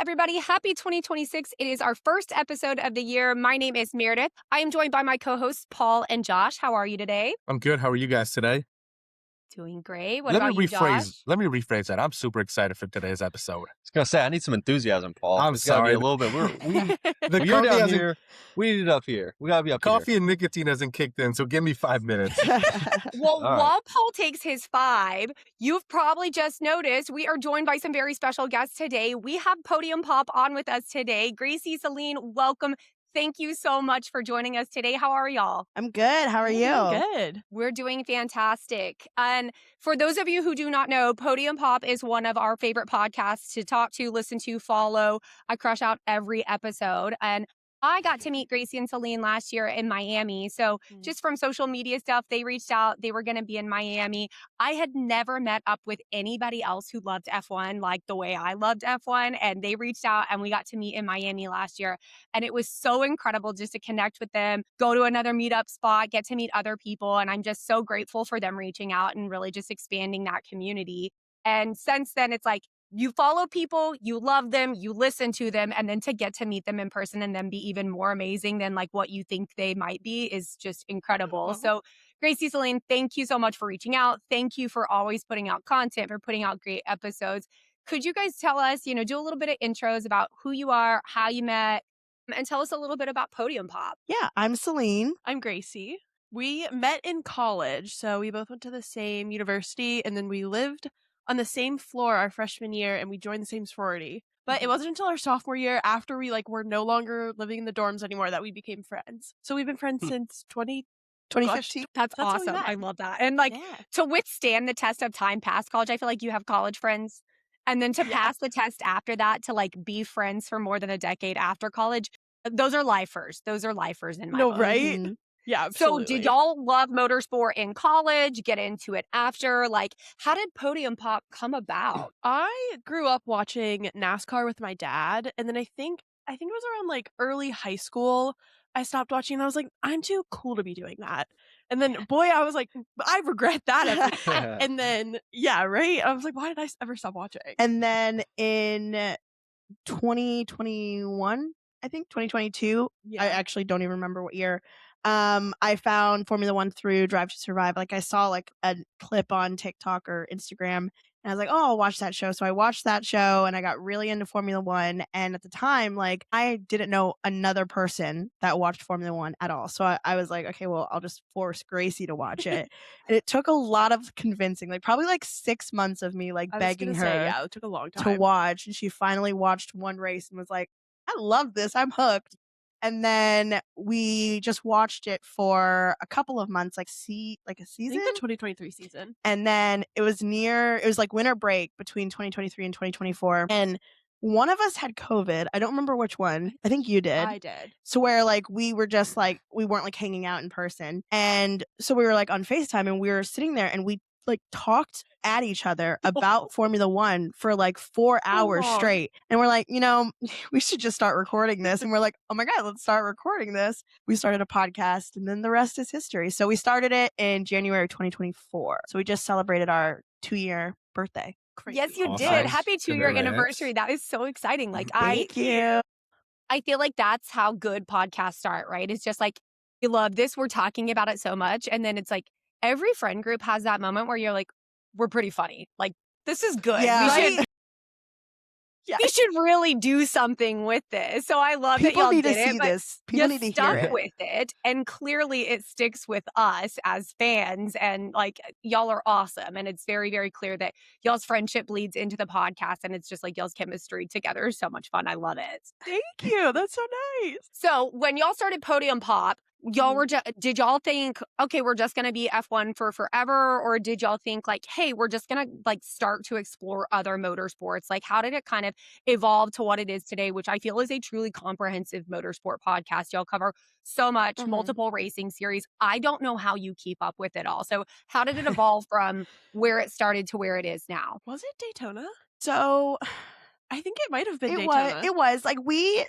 everybody. Happy 2026. It is our first episode of the year. My name is Meredith. I am joined by my co-hosts, Paul and Josh. How are you today? I'm good. How are you guys today? Doing great. What about you, Josh? Let me rephrase that. I'm super excited for today's episode. I was gonna say I need some enthusiasm, Paul. I'm It's gotta be sorry. a little bit. The You're coffee down hasn't- here. We need it up here. We gotta be up Coffee here. and nicotine hasn't kicked in, so give me 5 minutes. Well, All right. while Paul takes his 5, you've probably just noticed we are joined by some very special guests today. We have Podium Pop on with us today. Gracie, Celine, welcome. Thank you so much for joining us today. How are y'all? I'm good. How are you? Good. We're doing fantastic. And for those of you who do not know, Podium Pop is one of our favorite podcasts to talk to, listen to, follow. I crush out every episode. And I got to meet Gracie and Celine last year in Miami. So just from social media stuff, they reached out. They were going to be in Miami. I had never met up with anybody else who loved F1 like the way I loved F1. And they reached out and we got to meet in Miami last year. And it was so incredible just to connect with them, go to another meetup spot, get to meet other people. And I'm just so grateful for them reaching out and really just expanding that community. And since then, it's like, you follow people, you love them, you listen to them, and then to get to meet them in person and then be even more amazing than like what you think they might be is just incredible. So Gracie, Celine, thank you so much for reaching out. Thank you for always putting out content, for putting out great episodes. Could you guys tell us, do a little bit of intros about who you are, how you met, and tell us a little bit about Podium Pop? Yeah, I'm Celine. I'm Gracie. We met in college, so we both went to the same university, and then we lived on the same floor our freshman year, and we joined the same sorority. But it wasn't until our sophomore year, after we were no longer living in the dorms anymore, that we became friends. So we've been friends since 2015. That's how we awesome. met. I love that. And to withstand the test of time past college, I feel like you have college friends. And then to pass the test after that, to be friends for more than a decade after college, those are lifers. Those are lifers in my book. right? Mhm. Yeah, So absolutely. did y'all love motorsport in college, get into it after? How did Podium Pop come about? I grew up watching NASCAR with my dad, and then I think it was around early high school I stopped watching, and I was like, I'm too cool to be doing that. And then, boy, I was like, I regret that. And then, I was like, why did I ever stop watching? And then in 2021, I think 2022, I actually don't even remember what year. I found Formula One through Drive to Survive. I saw a clip on TikTok or Instagram, and I was like, oh, I'll watch that show. So I watched that show and I got really into Formula One. And at the time, I didn't know another person that watched Formula One at all. So I was like, okay, well, I'll just force Gracie to watch it. And it took a lot of convincing, probably 6 months of me begging her it took a long time to watch. And she finally watched one race and was like, I love this. I'm hooked. And then we just watched it for a couple of months, a season. I think the 2023 season. And then it was winter break between 2023 and 2024. And one of us had COVID. I don't remember which one. I think you did. I did. So where we were just we weren't hanging out in person. And so we were on FaceTime and we were sitting there and we talked at each other about Formula One for 4 hours straight. And we're like, we should just start recording this. And we're like, oh my God, let's start recording this. We started a podcast and then the rest is history. So we started it in January 2024. So we just celebrated our 2-year birthday. Crazy. Yes, you Awesome. did. Happy 2-year Congrats. anniversary. That is so exciting. Thank you. I feel like that's how good podcasts start, right? It's just we love this. We're talking about it so much. And then it's every friend group has that moment where you're we're pretty funny. This is good. Yeah. We should really do something with this. So I love that People y'all need did to it, see but this. People need to stuck hear it. with it. And clearly it sticks with us as fans. And y'all are awesome. And it's very, very clear that y'all's friendship bleeds into the podcast. And it's just y'all's chemistry together is so much fun. I love it. Thank you. That's so nice. So when y'all started Podium Pop, y'all were did y'all think, okay, we're just going to be F1 for forever? Or did y'all think hey, we're just going to start to explore other motorsports? How did it kind of evolve to what it is today, which I feel is a truly comprehensive motorsport podcast? Y'all cover so much, multiple racing series. I don't know how you keep up with it all. So how did it evolve from where it started to where it is now? Was it Daytona? So I think it might have been it Daytona. was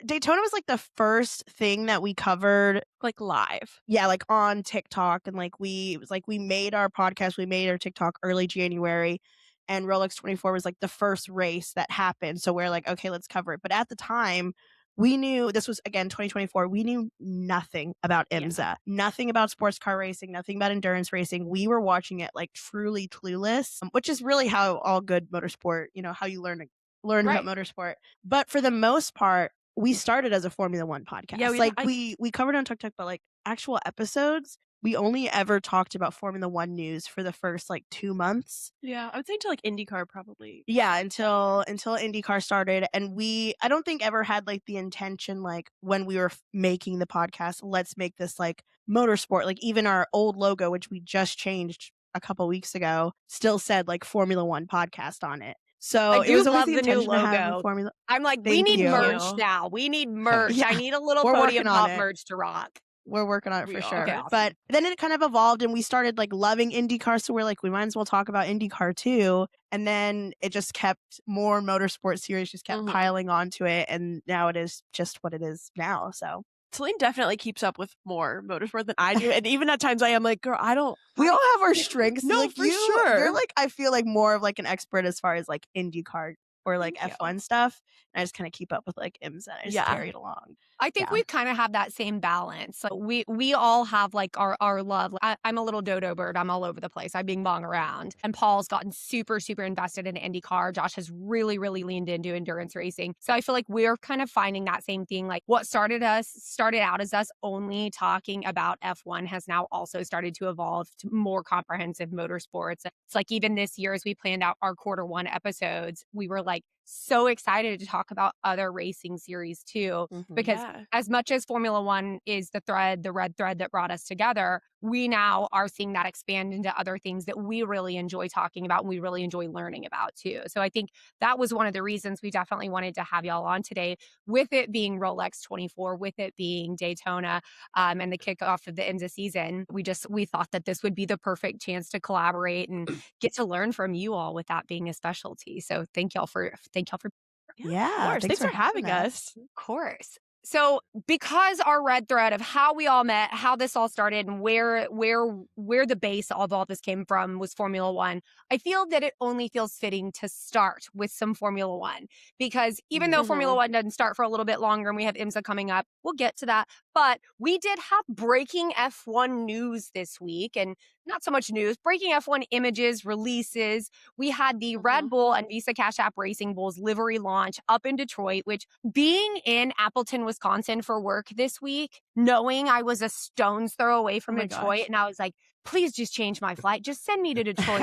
Daytona was the first thing that we covered live. Yeah, on TikTok. And we made our podcast, we made our TikTok early January. and Rolex 24 was like the first race that happened. So we're like, okay, let's cover it. But at the time, we knew this was, again, 2024. We knew nothing about IMSA, nothing about sports car racing, nothing about endurance racing. We were watching it like truly clueless, which is really how all good motorsport, how you learn about motorsport. But for the most part, we started as a Formula One podcast. Yeah, we covered on TikTok, but like actual episodes, we only ever talked about Formula One news for the first like 2 months. Yeah, I would say until like IndyCar probably. Yeah, until IndyCar started. And I don't think ever had like the intention, like when we were making the podcast, let's make this like motorsport. Like even our old logo, which we just changed a couple weeks ago, still said like Formula One podcast on it. So I it was always love the the new intention to have a logo. Formula. I'm like, we Thank need you. merch now. We need merch. Yeah, I need a little we're Podium working on Pop it. merch to rock. We're working on it We for are. sure. Okay, awesome. But then it kind of evolved and we started like loving IndyCar. So we're like, we might as well talk about IndyCar too. And then it just kept more motorsport series just kept piling onto it. And now it is just what it is now. So Celine definitely keeps up with more motorsport than I do. And even at times I am like, girl, I don't. we all have our strengths. No, like for sure. You're like, I feel like more of like an expert as far as like IndyCar or like Thank you. F1 stuff. And I just kind of keep up with like IMSA. I just carry it along. I think we kind of have that same balance. Like we all have like our love. I'm a little dodo bird. I'm all over the place. I bing bong around. And Paul's gotten super, super invested in IndyCar. Josh has really, really leaned into endurance racing. So I feel like we're kind of finding that same thing. Like what started out as us only talking about F1 has now also started to evolve to more comprehensive motorsports. It's like even this year, as we planned out our quarter 1 episodes, we were like so excited to talk about other racing series too, because as much as Formula One is the red thread that brought us together, we now are seeing that expand into other things that we really enjoy talking about and we really enjoy learning about too. So I think that was one of the reasons we definitely wanted to have y'all on today, with it being Rolex 24, with it being Daytona, and the kickoff of the IMSA season. We thought that this would be the perfect chance to collaborate and get to learn from you all, with that being a specialty. So thank y'all for Yeah. Thanks for having us. of course. So because our red thread of how we all met, how this all started, and where the base of all this came from was Formula One, I feel that it only feels fitting to start with some Formula One, because even though Formula One doesn't start for a little bit longer and we have IMSA coming up, we'll get to that. But we did have breaking F1 news this week, and not so much news, breaking F1 images, releases. We had the Red Bull and Visa Cash App Racing Bulls livery launch up in Detroit, which, being in Appleton, Wisconsin for work this week, knowing I was a stone's throw away from Detroit, and I was like, please just change my flight. Just send me to Detroit.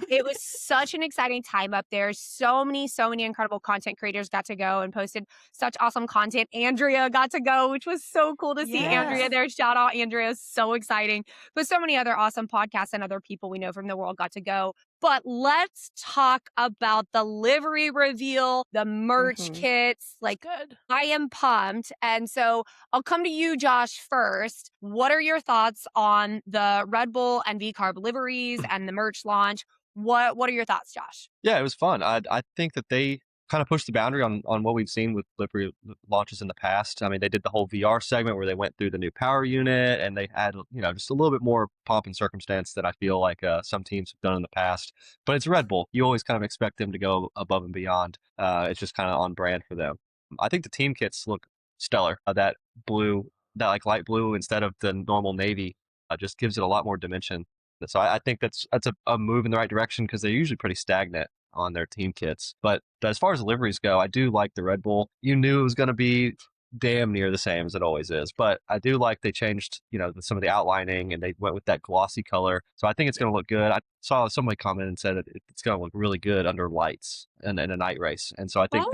It was such an exciting time up there. So many incredible content creators got to go and posted such awesome content. Andrea got to go, which was so cool to see Andrea there. Shout out, Andrea. So exciting. But so many other awesome podcasts and other people we know from the world got to go. But let's talk about the livery reveal, the merch kits. Good. I am pumped. And so I'll come to you, Josh, first. What are your thoughts on the Red Bull and V-Carb liveries and the merch launch? What are your thoughts, Josh? Yeah, it was fun. I think that they kind of pushed the boundary on what we've seen with livery launches in the past. I mean, they did the whole VR segment where they went through the new power unit, and they had, just a little bit more pomp and circumstance than I feel like some teams have done in the past. But it's Red Bull. You always kind of expect them to go above and beyond. It's just kind of on brand for them. I think the team kits look stellar. That blue, that like light blue instead of the normal navy, just gives it a lot more dimension. So I think that's a move in the right direction, because they're usually pretty stagnant on their team kits. But as far as liveries go, I do like the Red Bull. You knew it was going to be damn near the same as it always is, but I do like they changed, some of the outlining, and they went with that glossy color. So I think it's going to look good. I saw somebody comment and said it's going to look really good under lights in a night race. And so I think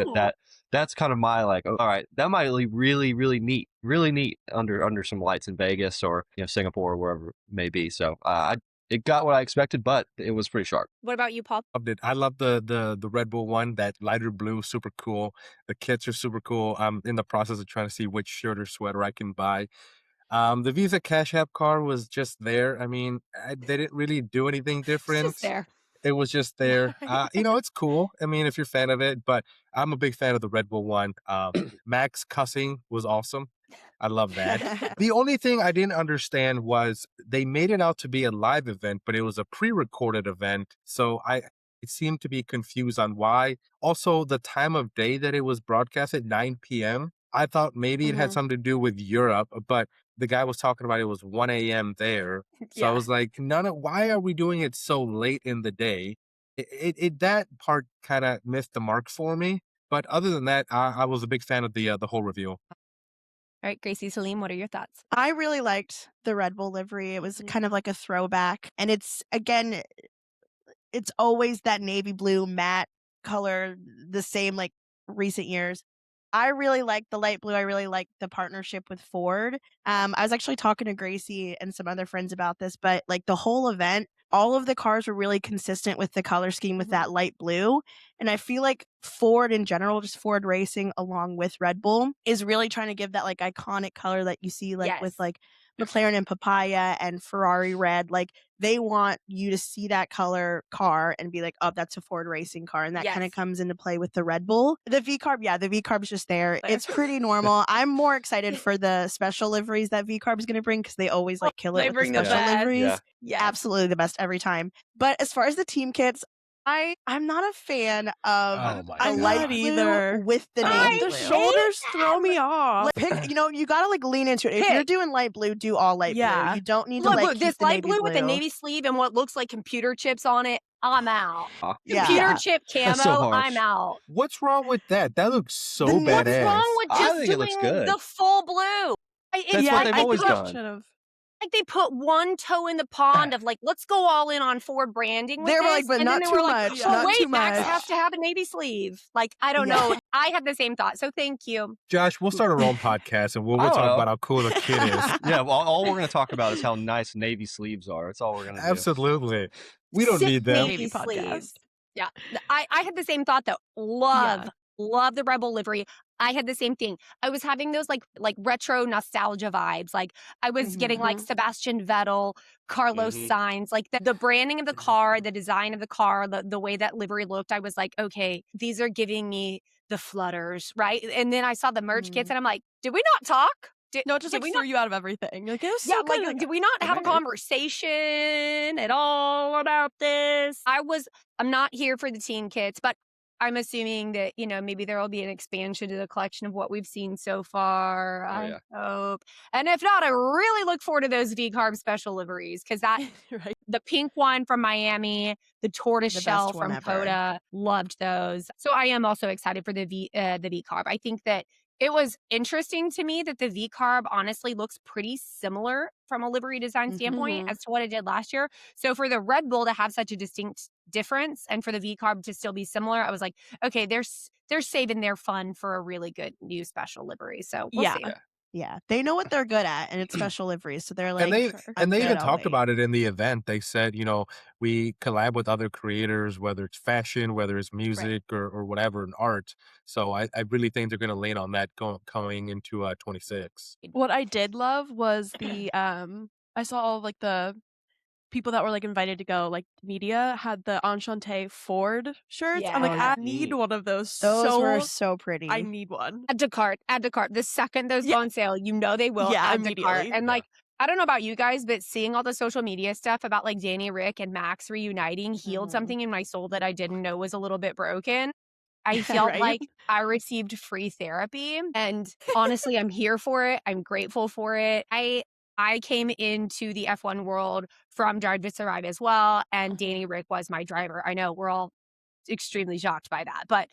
that's kind of my like, all right, that might be really, really neat under some lights in Vegas or Singapore or wherever it may be. So it got what I expected, but it was pretty sharp. What about you, Paul? Loved it. I love the Red Bull one, that lighter blue, super cool. The kits are super cool. I'm in the process of trying to see which shirt or sweater I can buy. The Visa Cash App car was just there. I mean, they didn't really do anything different. It's just there. It was just there. It's cool. I mean, if you're a fan of it, but I'm a big fan of the Red Bull one. Max cussing was awesome. I love that. The only thing I didn't understand was they made it out to be a live event, but it was a pre-recorded event. So seemed to be confused on why. Also, the time of day that it was broadcast at 9 p.m., I thought maybe it had Mhm. something to do with Europe, but the guy was talking about it was 1 a.m. there. So I Yeah. was like, why are we doing it so late in the day? That part kind of missed the mark for me. But other than that, I was a big fan of the whole reveal. All right, Gracie, Celine, what are your thoughts? I really liked the Red Bull livery. It was kind of like a throwback. And it's, again, it's always that navy blue matte color, the same like recent years. I really like the light blue. I really like the partnership with Ford. I was actually talking to Gracie and some other friends about this, but like the whole event, all of the cars were really consistent with the color scheme with that light blue. And I feel like Ford in general, just Ford Racing along with Red Bull, is really trying to give that like iconic color that you see like with Yes. like McLaren and papaya and Ferrari red. Like they want you to see that color car and be like, oh, that's a Ford racing car. And that kind of Yes. comes into play with the Red Bull. The V-Carb, yeah, the V-Carb's just there. There. It's pretty normal. I'm more excited for the special liveries that V-Carb's going to bring because they always like kill it They with bring the the special best. liveries. Yeah. Yes. Absolutely the best every time. But as far as the team kits, I'm not a fan of Oh my the I'm light not blue either. with the I navy The blue. hate shoulders throw them. me off. Pick, you gotta like lean into it. If you're Pick. doing light blue, do all light blue. Yeah. You don't need to Look, like look, keep this the light navy blue blue with the navy sleeve and what looks like computer chips on it, I'm out. Yeah. Computer chip That's so camo, harsh. I'm out. What's wrong with that? That looks so The What's badass. wrong with I just think it looks doing good. the full blue? That's what they've always done. Like they put one toe in the pond of like, let's go all in on Ford branding with They were this. like, but and not then they too were like, much, but not wait, too Max much. has to have a navy sleeve. Like, I don't Yeah. know. I had the same thought. So thank you. Josh, we'll start our own podcast and we'll I don't talk know. about how cool the kid is. Yeah, well, all we're going to talk about is how nice navy sleeves are. That's all we're going to do. Absolutely. We don't Sick need them. navy Podcast. sleeves. Yeah. I had the same thought though. Love the Rebel livery. I had the same thing. I was having those like retro nostalgia vibes. Like I was getting like Sebastian Vettel, Carlos Sainz, like the branding of the car, the design of the car, the way that livery looked. I was like, okay, these are giving me the flutters, right? And then I saw the merch kits and I'm like, did we not talk? No, it just did like we threw not? you out of everything. Like it was Yeah, so good. like, did we not have a conversation at all about this? I'm not here for the team kits, but I'm assuming that, maybe there will be an expansion to the collection of what we've seen so far. I hope. And if not, I really look forward to those V-Carb special liveries because right. the pink one from Miami, the tortoise The best shell one from ever. Coda, loved those. So I am also excited for the V-Carb. I think that it was interesting to me that the V-Carb honestly looks pretty similar from a livery design standpoint as to what it did last year. So for the Red Bull to have such a distinct difference and for the V-Carb to still be similar, I was like, okay, they're saving their fun for a really good new special livery. So we'll see. Yeah, they know what they're good at, and it's special liveries. So they're like, and they even talked wait. about it in the event. They said, we collab with other creators, whether it's fashion, whether it's music or whatever, and art. So I really think they're going to lean on that coming into 26. What I did love was the I saw all like the people that were like invited to go, like media had the Enchante Ford shirts. I'm like, I need one of those. Those were so pretty. I need one. Add to cart. The second those go on sale, they will add to cart. And like, I don't know about you guys, but seeing all the social media stuff about like Danny, Rick, and Max reuniting healed something in my soul that I didn't know was a little bit broken. I felt like I received free therapy. And honestly, I'm here for it. I'm grateful for it. I came into the F1 world from Drive to Survive as well. And Danny Rick was my driver. I know we're all extremely shocked by that, but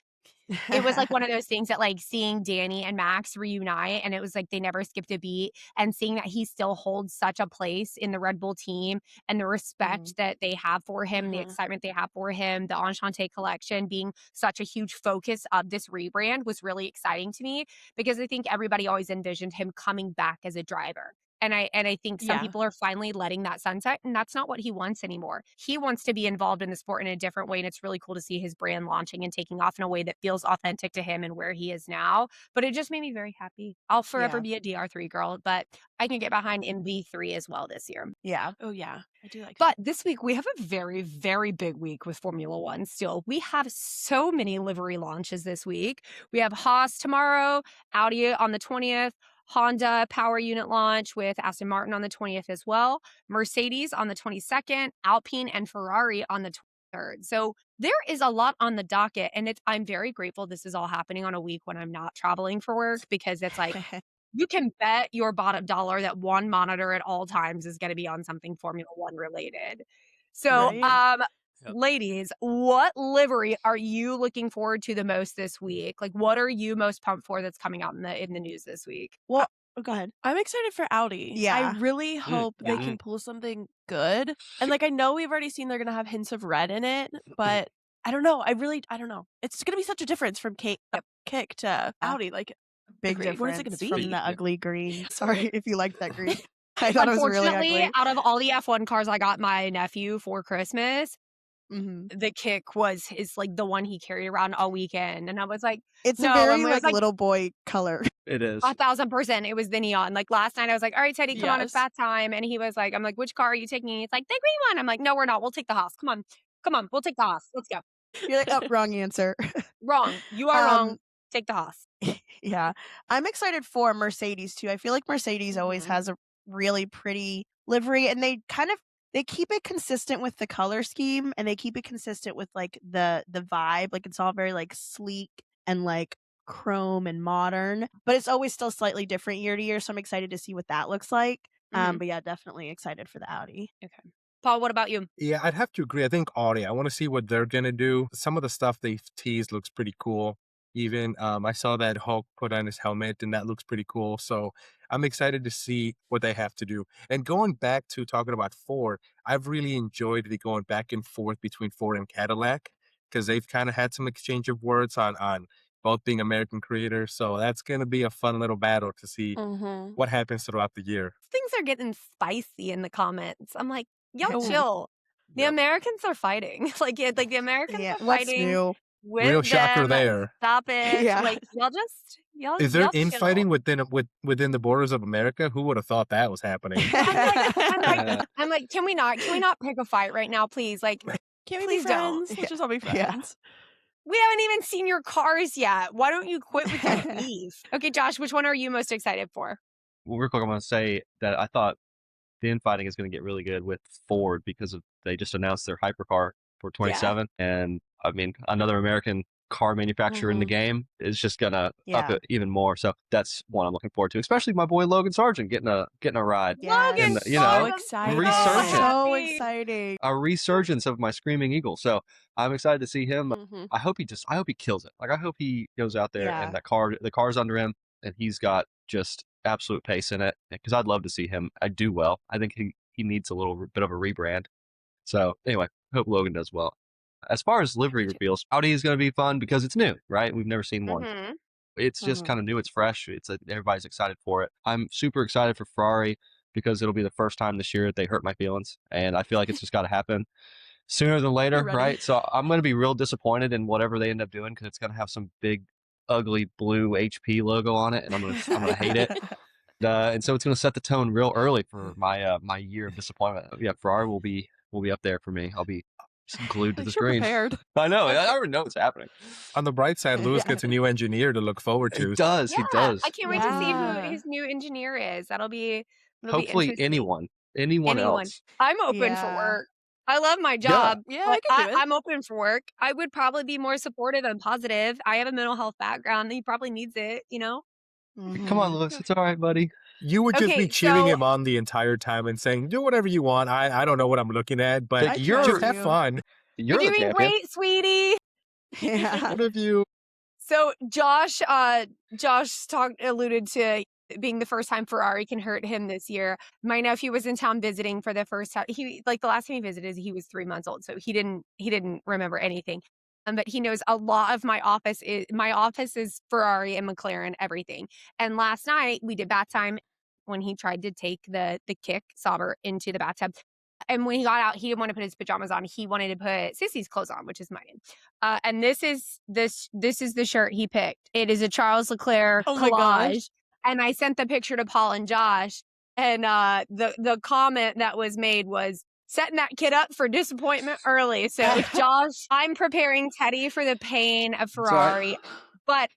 it was like one of those things that like seeing Danny and Max reunite and it was like they never skipped a beat and seeing that he still holds such a place in the Red Bull team and the respect that they have for him, the excitement they have for him, the Enchante collection being such a huge focus of this rebrand was really exciting to me because I think everybody always envisioned him coming back as a driver. And I think some people are finally letting that sunset, and that's not what he wants anymore. He wants to be involved in the sport in a different way, and it's really cool to see his brand launching and taking off in a way that feels authentic to him and where he is now. But it just made me very happy. I'll forever be a DR3 girl, but I can get behind MV3 as well this year. Yeah. Oh, yeah. I do like But this week, we have a very, very big week with Formula One still. We have so many livery launches this week. We have Haas tomorrow, Audi on the 20th, Honda power unit launch with Aston Martin on the 20th as well, Mercedes on the 22nd, Alpine and Ferrari on the 3rd. So there is a lot on the docket, and I'm very grateful this is all happening on a week when I'm not traveling for work, because it's like you can bet your bottom dollar that one monitor at all times is going to be on something Formula One related. So, Right. Yep. ladies, what livery are you looking forward to the most this week? Like, what are you most pumped for that's coming out in the news this week? Well, go ahead. I'm excited for Audi. Yeah. I really hope they yeah. can pull something good. And like, I know we've already seen they're going to have hints of red in it, but I don't know. I don't know. It's going to be such a difference from kick to Audi. Like, Big Agreed. What is difference it gonna be? from the ugly green. Sorry if you like that green. I thought it was really Unfortunately, ugly. out of all the F1 cars I got my nephew for Christmas, Mhm. the kick is like the one he carried around all weekend. And I was like, It's no, a very and we was like little boy color. It is. 1,000%. It was the neon. Like last night, I was like, all right, Teddy, come on, it's Yes. bath time. And he was like, I'm like, which car are you taking? He's like, the green one. I'm like, no, we're not. We'll take the Haas. Come on. We'll take the Haas. Let's go. You're like, oh, wrong answer. Wrong. You are wrong. Take the Haas. Yeah. I'm excited for Mercedes too. I feel like Mercedes always Mhm. has a really pretty livery, and they keep it consistent with the color scheme, and they keep it consistent with like the vibe. Like it's all very like sleek and like chrome and modern, but it's always still slightly different year to year. So I'm excited to see what that looks like. Mhm. But yeah, definitely excited for the Audi. Okay. Paul, what about you? Yeah, I'd have to agree. I think Audi, I want to see what they're going to do. Some of the stuff they've teased looks pretty cool. Even I saw that Hulk put on his helmet, and that looks pretty cool. So I'm excited to see what they have to do. And going back to talking about Ford, I've really enjoyed the going back and forth between Ford and Cadillac, because they've kind of had some exchange of words on both being American creators. So that's going to be a fun little battle to see Mm-hmm. what happens throughout the year. Things are getting spicy in the comments. I'm like, y'all Oh. chill. The Yep. Americans are fighting. like the Americans Yeah, are what's fighting new? with Real shocker them. there. Stop it. Yeah. Like y'all Is there y'all infighting chill. within the borders of America? Who would have thought that was happening? I'm like, can we not pick a fight right now, please? Like, Can't we be please don't. friends? Let's just all be Yeah. friends. We haven't even seen your cars yet. Why don't you quit with your beef? Okay, Josh, which one are you most excited for? Well, real quick, I'm going to say that I thought the infighting is going to get really good with Ford because they just announced their hypercar for 27, and I mean another American car manufacturer in the game is just gonna up it even more. So that's one I'm looking forward to, especially my boy Logan Sargent getting a ride. Logan, And, you so know, excited. resurgent. So happy. exciting. A resurgence of my Screaming Eagle. So I'm excited to see him. Mm-hmm. I hope he kills it. Like I hope he goes out there Yeah. and the car's under him and he's got just absolute pace in it, because I'd love to see him do well. I think he needs a little bit of a rebrand. So anyway, hope Logan does well. As far as livery reveals, Audi is going to be fun because it's new, right? We've never seen one. Mhm. It's just kind of new. It's fresh. Everybody's excited for it. I'm super excited for Ferrari because it'll be the first time this year that they hurt my feelings, and I feel like it's just got to happen sooner than later, ready. right? So I'm going to be real disappointed in whatever they end up doing because it's going to have some big, ugly blue HP logo on it, and I'm gonna hate it. And so it's going to set the tone real early for my year of disappointment. Yeah, Ferrari will be up there for me. I'll be glued to the You're screen. prepared. I know. I already know what's happening. On the bright side, Lewis gets a new engineer to look forward to. He does. Yeah, He does. I can't wait to see Yeah. who his new engineer is. It'll be Hopefully interesting. anyone else. I'm open for Yeah. work. I love my job. Yeah, but I can do it. I'm open for work. I would probably be more supportive and positive. I have a mental health background. He probably needs it, you know? Come on, Mhm. Lewis. It's all right, buddy. You would just Okay, be cheering so- him on the entire time and saying, "Do whatever you want. I don't know what I'm looking at, but I you're trust just have you." fun." You're You're the doing champion. great, sweetie. Yeah. What if you? So Josh alluded to being the first time Ferrari can hurt him this year. My nephew was in town visiting for the first time. The last time he visited, he was 3 months old, so he didn't remember anything. But he knows a lot of my office is Ferrari and McLaren, everything. And last night we did bath time when he tried to take the kick Sauber into the bathtub. And when he got out, he didn't want to put his pajamas on. He wanted to put Sissy's clothes on, which is mine. And this is the shirt he picked. It is a Charles Leclerc Oh my gosh. collage. And I sent the picture to Paul and Josh. And the comment that was made was setting that kid up for disappointment early. So Josh, I'm preparing Teddy for the pain of Ferrari. But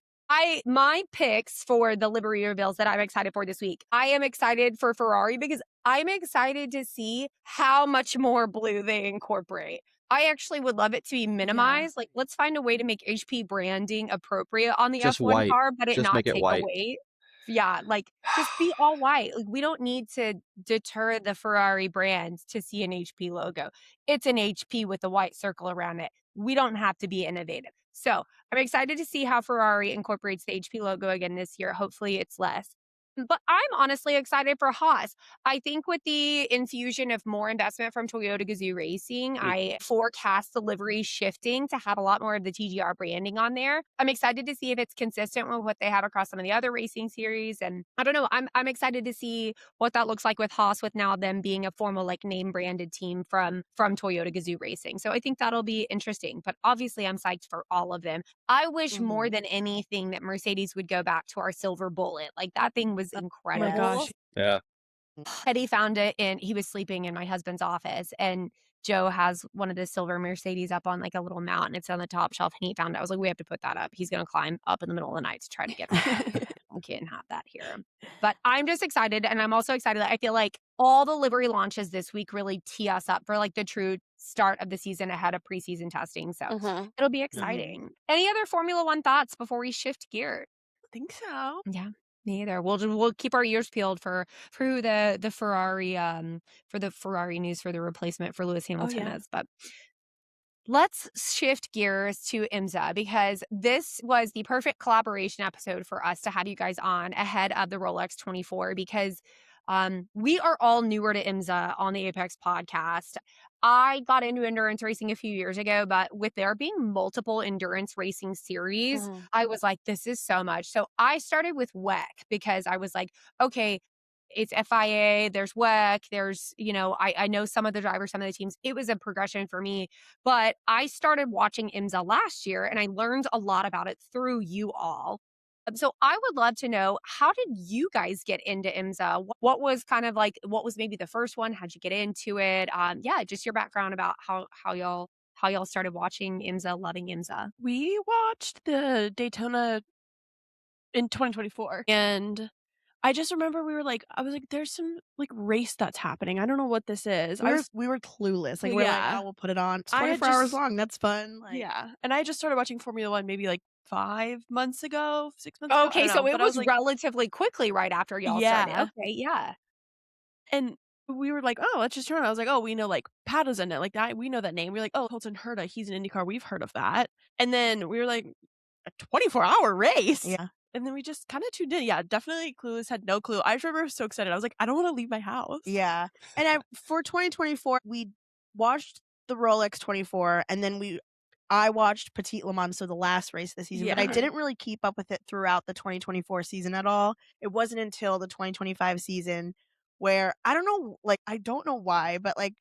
my picks for the livery reveals that I'm excited for this week. I am excited for Ferrari because I'm excited to see how much more blue they incorporate. I actually would love it to be minimized. Like, let's find a way to make HP branding appropriate on the Just F1 white. car, but it Just not make it take white. away. Yeah, like just be all white. Like, we don't need to deter the Ferrari brand to see an HP logo. It's an HP with a white circle around it. We don't have to be innovative. So I'm excited to see how Ferrari incorporates the HP logo again this year. Hopefully it's less. But I'm honestly excited for Haas. I think with the infusion of more investment from Toyota Gazoo Racing, I forecast the livery shifting to have a lot more of the TGR branding on there. I'm excited to see if it's consistent with what they have across some of the other racing series. And I don't know, I'm excited to see what that looks like with Haas, with now them being a formal like name branded team from Toyota Gazoo Racing. So I think that'll be interesting. But obviously I'm psyched for all of them. I wish more than anything that Mercedes would go back to our silver bullet. Like that thing was incredible. Oh my gosh. Yeah. Eddie found it and he was sleeping in my husband's office, and Joe has one of the silver Mercedes up on like a little mount and it's on the top shelf, and he found it. I was like, we have to put that up. He's going to climb up in the middle of the night to try to get it. We can't have that here. But I'm just excited. And I'm also excited that I feel like all the livery launches this week really tee us up for like the true start of the season ahead of preseason testing. So it'll be exciting. Any other Formula One thoughts before we shift gear? I think so. Yeah. Me either. We'll keep our ears peeled for who the Ferrari for the Ferrari news for the replacement for Lewis Hamilton is. But let's shift gears to IMSA, because this was the perfect collaboration episode for us to have you guys on ahead of the Rolex 24, because we are all newer to IMSA on the Apex podcast. I got into endurance racing a few years ago, but with there being multiple endurance racing series, I was like, this is so much. So I started with WEC because I was like, okay, it's FIA, there's WEC, there's, I know some of the drivers, some of the teams. It was a progression for me, but I started watching IMSA last year and I learned a lot about it through you all. So I would love to know, how did you guys get into IMSA? What was kind of like, what was maybe the first one? How'd you get into it? Just your background about how y'all started watching IMSA, loving IMSA. We watched the Daytona in 2024, and I just remember I was like, there's some like race that's happening. I don't know what this is. We were clueless. Like, we're like, oh, we'll put it on. It's 24 hours long. That's fun. Like, and I just started watching Formula One maybe like 5 months ago, 6 months ago. Okay, so it was relatively quickly right after y'all started. Okay, yeah. And we were like, oh, let's just turn on. I was like, oh, we know like Pato's in it, like that. We know that name. We're like, oh, Colton Herta, he's an IndyCar. We've heard of that. And then we were like, a 24-hour race. Yeah. And then we just kind of tuned in. Yeah, definitely clueless, had no clue. I remember so excited. I was like, I don't want to leave my house. Yeah. And for 2024, we watched the Rolex 24, and then I watched Petit Le Mans, so the last race of the season, but I didn't really keep up with it throughout the 2024 season at all. It wasn't until the 2025 season where I don't know why, but like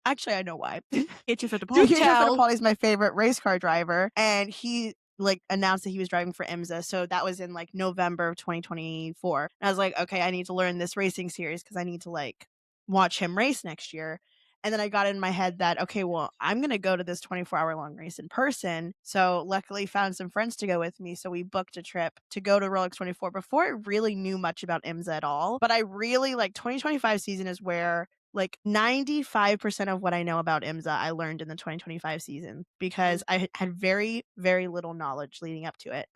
actually I know why. H.F. Fittipaldi is my favorite race car driver, and he like announced that he was driving for IMSA. So that was in like November of 2024. And I was like, okay, I need to learn this racing series because I need to like watch him race next year. And then I got in my head that, okay, well, I'm going to go to this 24-hour long race in person. So luckily found some friends to go with me. So we booked a trip to go to Rolex 24 before I really knew much about IMSA at all. But I really 2025 season is where like 95% of what I know about IMSA, I learned in the 2025 season because I had very, very little knowledge leading up to it.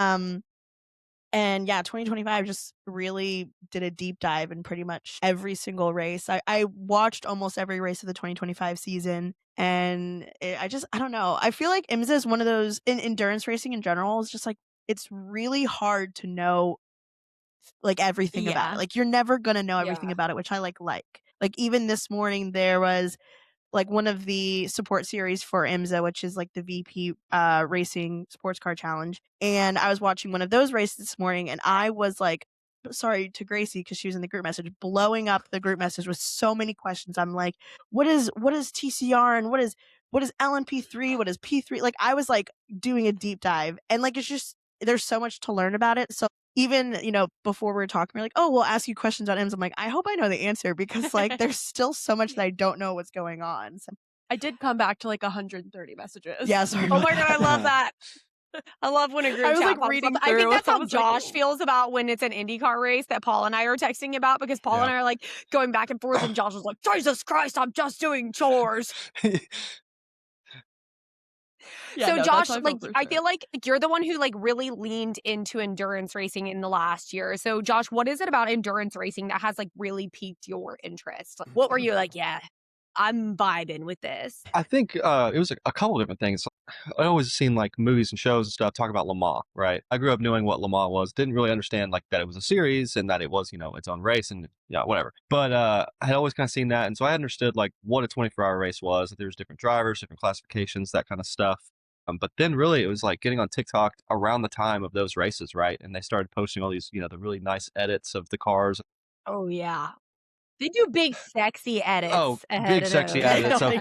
And yeah, 2025 just really did a deep dive in pretty much every single race. I watched almost every race of the 2025 season, and I don't know. I feel like IMSA is one of those, in endurance racing in general, is just like, it's really hard to know like everything about it. Like, you're never going to know everything about it, which I like. Like, even this morning, there was like one of the support series for IMSA, which is like the VP Racing Sports Car Challenge. And I was watching one of those races this morning, and I was like, sorry to Gracie, because she was in the group message, blowing up the group message with so many questions. I'm like, what is TCR, and what is LNP3? What is P3? Like, I was like doing a deep dive, and like, it's just, there's so much to learn about it. So even, before we were talking, we're like, oh, we'll ask you questions on IMSA. I'm like, I hope I know the answer, because like there's still so much that I don't know what's going on. So I did come back to like 130 messages. Yeah, sorry. Oh my God, I love that. I love when a group I was chat like pops reading up. I think through. that's I how was Josh like, feels about when it's an IndyCar race that Paul and I are texting about, because Paul and I are like going back and forth, and Josh is like, Jesus Christ, I'm just doing chores. Yeah, So no, Josh, that's my like, vote for I sure. feel like you're the one who like really leaned into endurance racing in the last year. So Josh, what is it about endurance racing that has like really piqued your interest? Like, what were you like, yeah, I'm vibing with this? I think it was a couple of different things. I always seen like movies and shows and stuff talk about Le Mans, right? I grew up knowing what Le Mans was, didn't really understand like that it was a series and that it was, its own race and whatever. But I had always kind of seen that, and so I understood like what a 24-hour race was. That there was different drivers, different classifications, that kind of stuff. But then really it was like getting on TikTok around the time of those races, right? And they started posting all these, the really nice edits of the cars. Oh yeah. They do big sexy edits Oh, ahead big of sexy those. edits. So They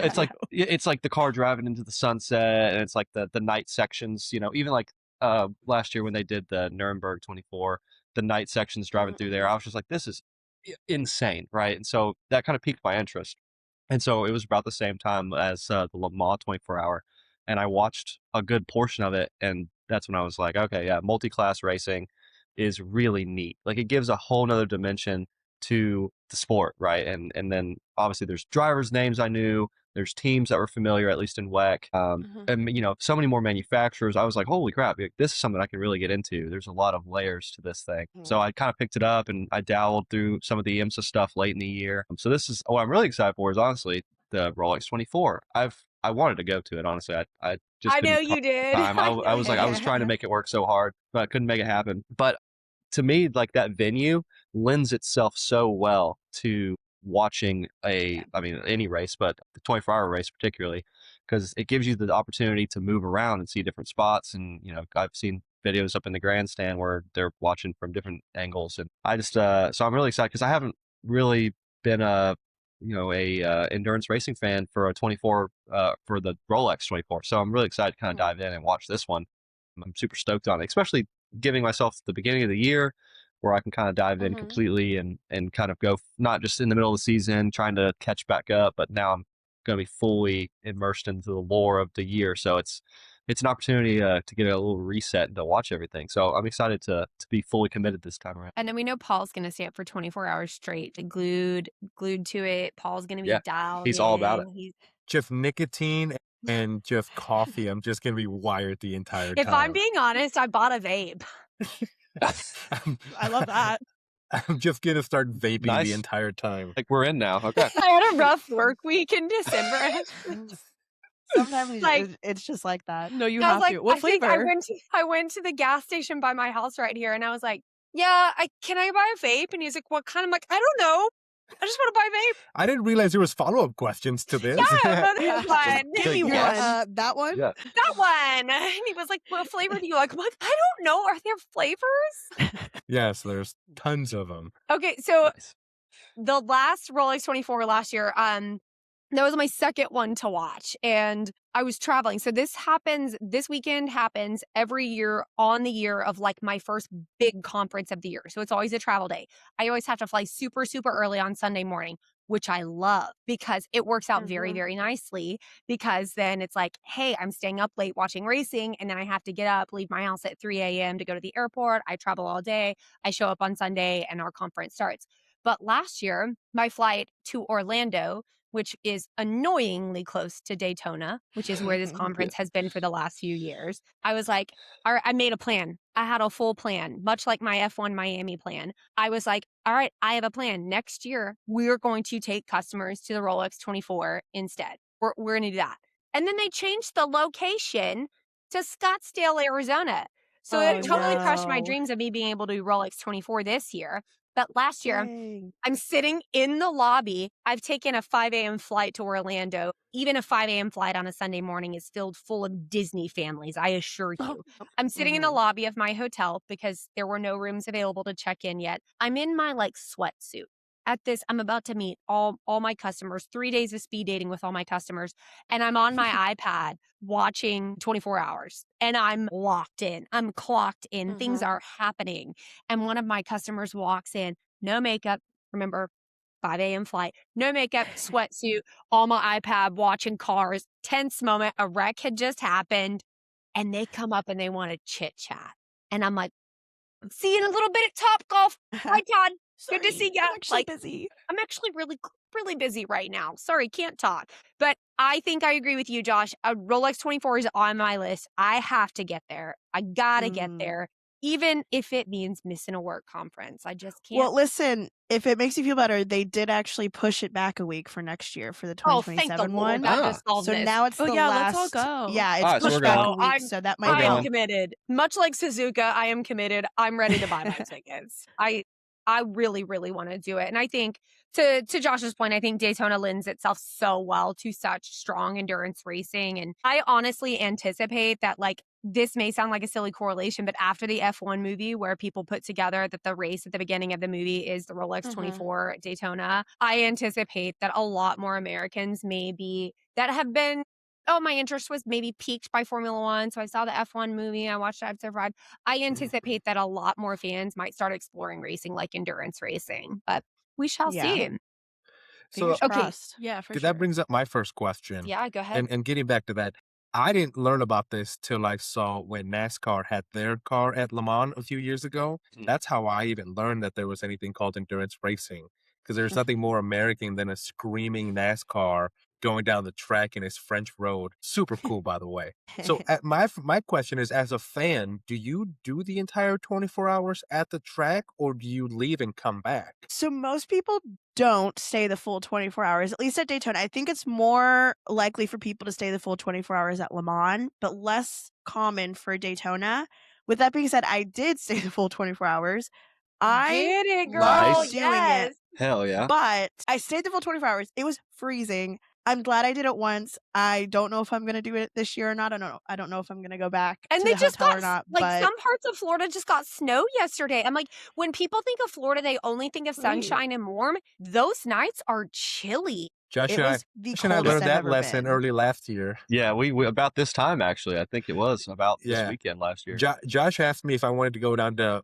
it's like the car driving into the sunset, and it's like the night sections. Even like last year when they did the Nuremberg 24, the night sections driving through there. I was just like, this is insane, right? And so that kind of piqued my interest. And so it was about the same time as the Le Mans 24-hour, and I watched a good portion of it, and that's when I was like, okay, yeah, multi-class racing is really neat. Like it gives a whole nother dimension to the sport, right? And then obviously there's drivers' names I knew, there's teams that were familiar, at least in WEC, and so many more manufacturers. I was like, holy crap, this is something I can really get into. There's a lot of layers to this thing. So I kind of picked it up and I dabbled through some of the IMSA stuff late in the year. So this is what I'm really excited for is honestly the Rolex 24. I wanted to go to it, honestly. I just I know couldn't you did. time. I was like, I was trying to make it work so hard, but I couldn't make it happen. But to me, like that venue lends itself so well to watching any race, but the 24-hour race particularly, because it gives you the opportunity to move around and see different spots. And, I've seen videos up in the grandstand where they're watching from different angles. And I just, so I'm really excited because I haven't really been a endurance racing fan for a 24, for the Rolex 24. So I'm really excited to kind of dive in and watch this one. I'm super stoked on it, especially giving myself the beginning of the year where I can kind of dive in completely and kind of go not just in the middle of the season trying to catch back up, but now I'm going to be fully immersed into the lore of the year. So it's an opportunity to get a little reset and to watch everything. So I'm excited to be fully committed this time around. And then we know Paul's going to stay up for 24 hours straight, glued to it. Paul's going to be dialed he's all about in. it. Just nicotine and just coffee. I'm just going to be wired the entire time. If I'm being honest, I bought a vape. I love that. I'm just going to start vaping Nice. the entire time. Like we're in now. Okay. I had a rough work week in December. Sometimes Like- it's just like that. No, you I was have like, to. What I think flavor? I went to the gas station by my house right here, and I was like, "Yeah, can I buy a vape?" And he's like, "What kind?" I'm like, "I don't know. I just want to buy a vape." I didn't realize there was follow-up questions to this. Yeah, this one. Give me one. Yes. That one? Yeah. That one. And he was like, "What flavor do you like?" I'm like, "I don't know. Are there flavors?" Yes, there's tons of them. Okay, so Nice. the last Rolex 24 last year, that was my second one to watch, and I was traveling. So this weekend happens every year on the year of like my first big conference of the year. So it's always a travel day. I always have to fly super, super early on Sunday morning, which I love because it works out very, very nicely, because then it's like, hey, I'm staying up late watching racing, and then I have to get up, leave my house at 3 a.m. to go to the airport. I travel all day. I show up on Sunday and our conference starts. But last year, my flight to Orlando, which is annoyingly close to Daytona, which is where this conference has been for the last few years, I was like, all right, I made a plan. I had a full plan, much like my F1 Miami plan. I was like, all right, I have a plan. Next year, we're going to take customers to the Rolex 24 instead. We're going to do that. And then they changed the location to Scottsdale, Arizona. So it totally crushed my dreams of me being able to do Rolex 24 this year. But last year, Dang. I'm sitting in the lobby. I've taken a 5 a.m. flight to Orlando. Even a 5 a.m. flight on a Sunday morning is filled full of Disney families, I assure you. I'm sitting in the lobby of my hotel because there were no rooms available to check in yet. I'm in my sweatsuit. At this, I'm about to meet all my customers, 3 days of speed dating with all my customers. And I'm on my iPad watching 24 hours, and I'm locked in. I'm clocked in. Things are happening. And one of my customers walks in, no makeup. Remember, 5 a.m. flight, no makeup, sweatsuit, on my iPad, watching cars. Tense moment. A wreck had just happened. And they come up and they want to chit chat. And I'm like, see you in a little bit at Top Golf. Bye, Todd. Good to see you. I'm actually Like, busy. I'm actually really busy right now. Sorry, can't talk. But I think I agree with you, Josh. A Rolex 24 is on my list. I have to get there. I gotta get there, even if it means missing a work conference. I just can't. Well, listen, if it makes you feel better, they did actually push it back a week for next year for the Oh, thank the 2027 Lord. one. That Ah. just solves So this. now it's Oh, the yeah, last. let's all go. Yeah, it's All right, so pushed we're back going. a week, I'm- so that I might am help. committed. Much like Suzuka, I am committed. I'm ready to buy my tickets. I really want to do it. And I think to Josh's point, I think Daytona lends itself so well to such strong endurance racing. And I honestly anticipate that, like, this may sound like a silly correlation, but after the F1 movie where people put together that the race at the beginning of the movie is the Rolex 24 at Daytona, I anticipate that a lot more Americans maybe that have been, oh, my interest was maybe piqued by Formula One. So I saw the F1 movie. I watched Drive to Survive. I anticipate that a lot more fans might start exploring racing like endurance racing, but we shall Yeah. see. So Fingers Okay. crossed. Yeah, for that sure. brings up my first question. Yeah, go ahead. And getting back to that, I didn't learn about this till I saw when NASCAR had their car at Le Mans a few years ago. Mm. That's how I even learned that there was anything called endurance racing. Because there's nothing more American than a screaming NASCAR going down the track in its French road. Super cool, by the way. So my question is, as a fan, do you do the entire 24 hours at the track, or do you leave and come back? So most people don't stay the full 24 hours, at least at Daytona. I think it's more likely for people to stay the full 24 hours at Le Mans, but less common for Daytona. With that being said, I did stay the full 24 hours. I Get it, girl. love Nice. doing Yes. it, Hell yeah. but I stayed the full 24 hours. It was freezing. I'm glad I did it once. I don't know if I'm going to do it this year or not. I don't know if I'm going to go back And to they the just hotel got, or not, like, but some parts of Florida just got snow yesterday. I'm like, when people think of Florida, they only think of Ooh. sunshine and warm. Those nights are chilly. Josh it and I, was the Josh and I coldest learned I've that ever lesson been. early last year. Yeah, we about this time actually. I think it was about this Yeah. weekend last year. Josh asked me if I wanted to go down to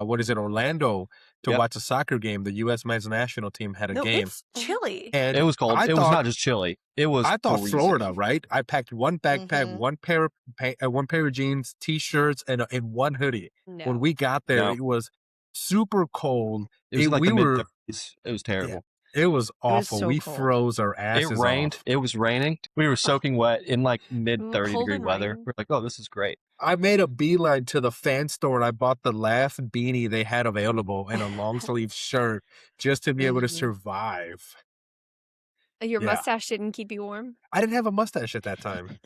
Orlando to Yep. watch a soccer game. The U.S. men's national team had a No, game. it's chilly. And It was cold. I It was thought- not just chilly. It was I thought freezing. Florida, right? I packed one backpack, Mhm. one pair of jeans, t-shirts, and one hoodie. No. When we got there, No. it was super cold. It was like we the were- mid-30s. It was terrible. It was awful. so We cold. froze our It asses rained. off. It was raining. We were soaking wet in like mid Ooh, 30 cold degree and weather. rain. We're like, oh, this is great. I made a beeline to the fan store and I bought the last beanie they had available and a long sleeve shirt just to be able to Mhm. survive. Your Yeah. mustache didn't keep you warm? I didn't have a mustache at that time.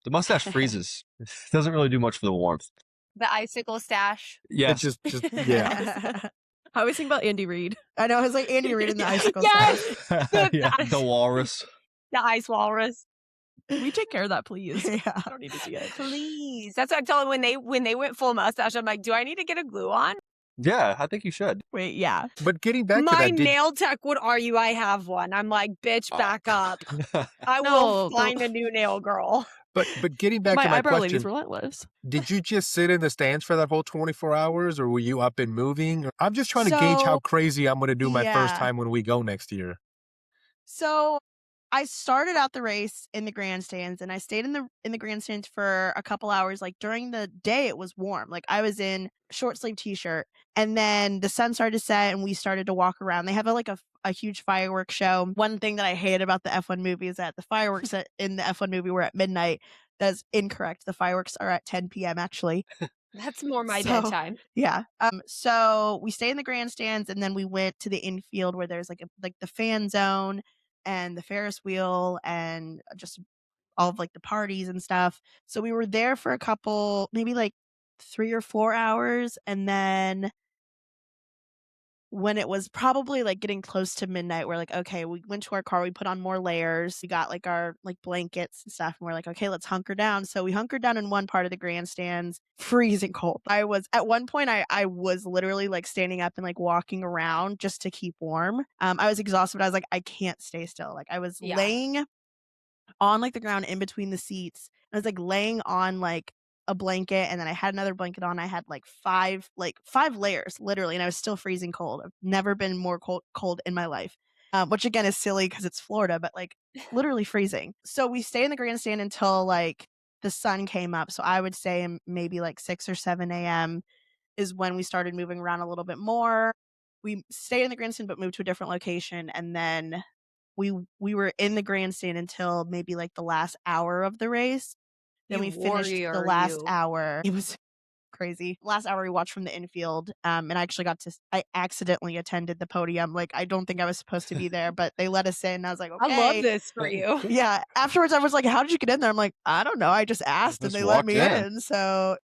The mustache freezes. It doesn't really do much for the warmth. The icicle stash. Yes. It just yeah. I always think about Andy Reid. I know. It was like Andy Reid in the icicle Yes! stash. Yeah, the walrus. The ice walrus. Can we take care of that, please? Yeah. I don't need to see it. Please. That's what I'm telling when they went full mustache. I'm like, do I need to get a glue on? Yeah, I think you should. Wait, yeah. But getting back to My that, nail tech would argue I have one. I'm like, bitch, back up. I will No, find a new nail girl. but getting back My to my eyebrow lady's question, relentless. did you just sit in the stands for that whole 24 hours or were you up and moving? I'm just trying to gauge how So, crazy I'm going to do my first yeah. time when we go next year. So I started out the race in the grandstands and I stayed in the grandstands for a couple hours. Like during the day it was warm. Like I was in short sleeve t-shirt and then the sun started to set and we started to walk around. They have a huge fireworks show. One thing that I hate about the F1 movie is that the fireworks in the F1 movie were at midnight. That's incorrect. The fireworks are at 10 p.m. actually. That's more my So- bedtime. Yeah. So we stayed in the grandstands and then we went to the infield where there's like the fan zone and the Ferris wheel and just all of like the parties and stuff. So we were there for a couple, maybe like 3 or 4 hours, and then when it was probably like getting close to midnight, we're like, okay, we went to our car, we put on more layers, we got like our like blankets and stuff, and we're like, okay, let's hunker down. So we hunkered down in one part of the grandstands, freezing cold. I was at one point I was literally like standing up and like walking around just to keep warm. I was exhausted, but I was like, I can't stay still. Like I was Yeah. laying on like the ground in between the seats. I was like laying on like a blanket and then I had another blanket on. I had like five layers literally, and I was still freezing cold. I've never been more cold in my life. Which again is silly because it's Florida, but like literally freezing. So we stayed in the grandstand until like the sun came up. So I would say maybe like 6 or 7 a.m. is when we started moving around a little bit more. we stayed in the grandstand but moved to a different location, and then we were in the grandstand until maybe like the last hour of the race. Then You we finished the warrior, last you. hour. It was crazy. Last hour we watched from the infield, and I actually I accidentally attended the podium. Like, I don't think I was supposed to be there, but they let us in. I was like, I love okay. this for you. Yeah. Afterwards, I was like, how did you get in there? I'm like, I don't know. I just asked and Just they let walked me in. in. So,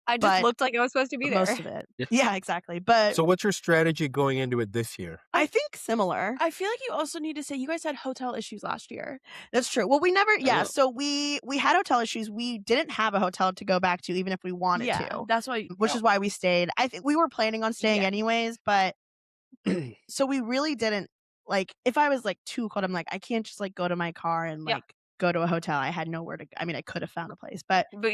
I just but looked like I was supposed to be there. most of it. Yeah, exactly. But So what's your strategy going into it this year? I think similar. I feel like you also need to say you guys had hotel issues last year. That's true. Well, we never, yeah. Oh. So we had hotel issues. We didn't have a hotel to go back to, even if we wanted Yeah, to, that's why. which is why we stayed. I think we were planning on staying Yeah. anyways, but so we really didn't, like, if I was like too cold, I'm like, I can't just like go to my car and Yeah. like go to a hotel. I had nowhere to, I mean, I could have found a place, but But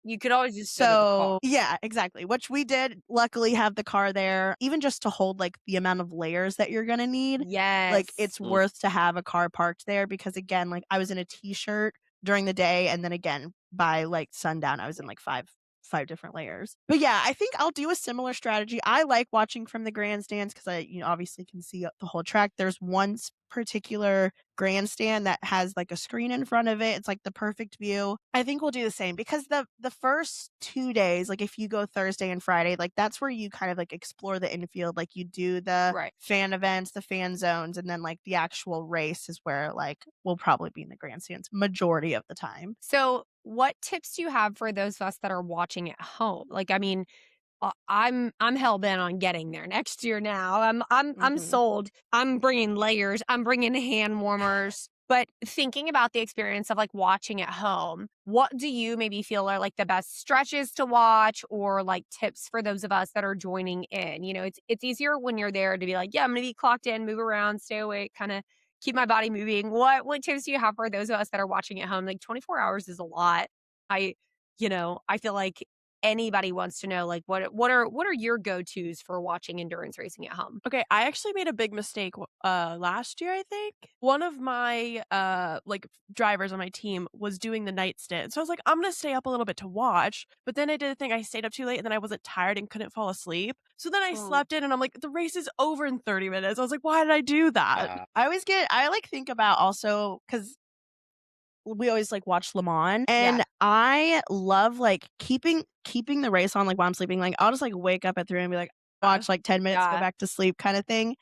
you could always just go to the so car. yeah, exactly. Which we did luckily have the car there, even just to hold like the amount of layers that you're gonna need. Yes. Like, it's Mm. worth to have a car parked there, because again, like, I was in a t-shirt during the day, and then again by like sundown I was in like five different layers. But yeah, I think I'll do a similar strategy. I like watching from the grandstands because I, obviously can see the whole track. There's one particular grandstand that has like a screen in front of it. It's like the perfect view. I think we'll do the same, because the first 2 days, like if you go Thursday and Friday, like that's where you kind of like explore the infield. Like, you do the Right. fan events, the fan zones, and then like the actual race is where like we'll probably be in the grandstands majority of the time. So, what tips do you have for those of us that are watching at home? Like, I mean, I'm hell bent on getting there next year. Now I'm Mhm. sold. I'm bringing layers. I'm bringing hand warmers. But thinking about the experience of like watching at home, what do you maybe feel are like the best stretches to watch, or like tips for those of us that are joining in? It's easier when you're there to be like, yeah, I'm gonna be clocked in, move around, stay awake, kind of keep my body moving. What tips do you have for those of us that are watching at home? Like 24 hours is a lot. I I feel like anybody wants to know, like, what are your go-tos for watching endurance racing at home? Okay, I actually made a big mistake last year, I think. One of my like drivers on my team was doing the night stint. So I was like, I'm going to stay up a little bit to watch. But then I did the thing, I stayed up too late and then I wasn't tired and couldn't fall asleep. So then I slept in and I'm like, the race is over in 30 minutes. I was like, why did I do that? I like think about also, because we always like watch Le Mans, and Yeah. I love like keeping the race on, like while I'm sleeping. Like, I'll just like wake up at 3 and be like, watch like 10 minutes, go Yeah. back to sleep kind of thing.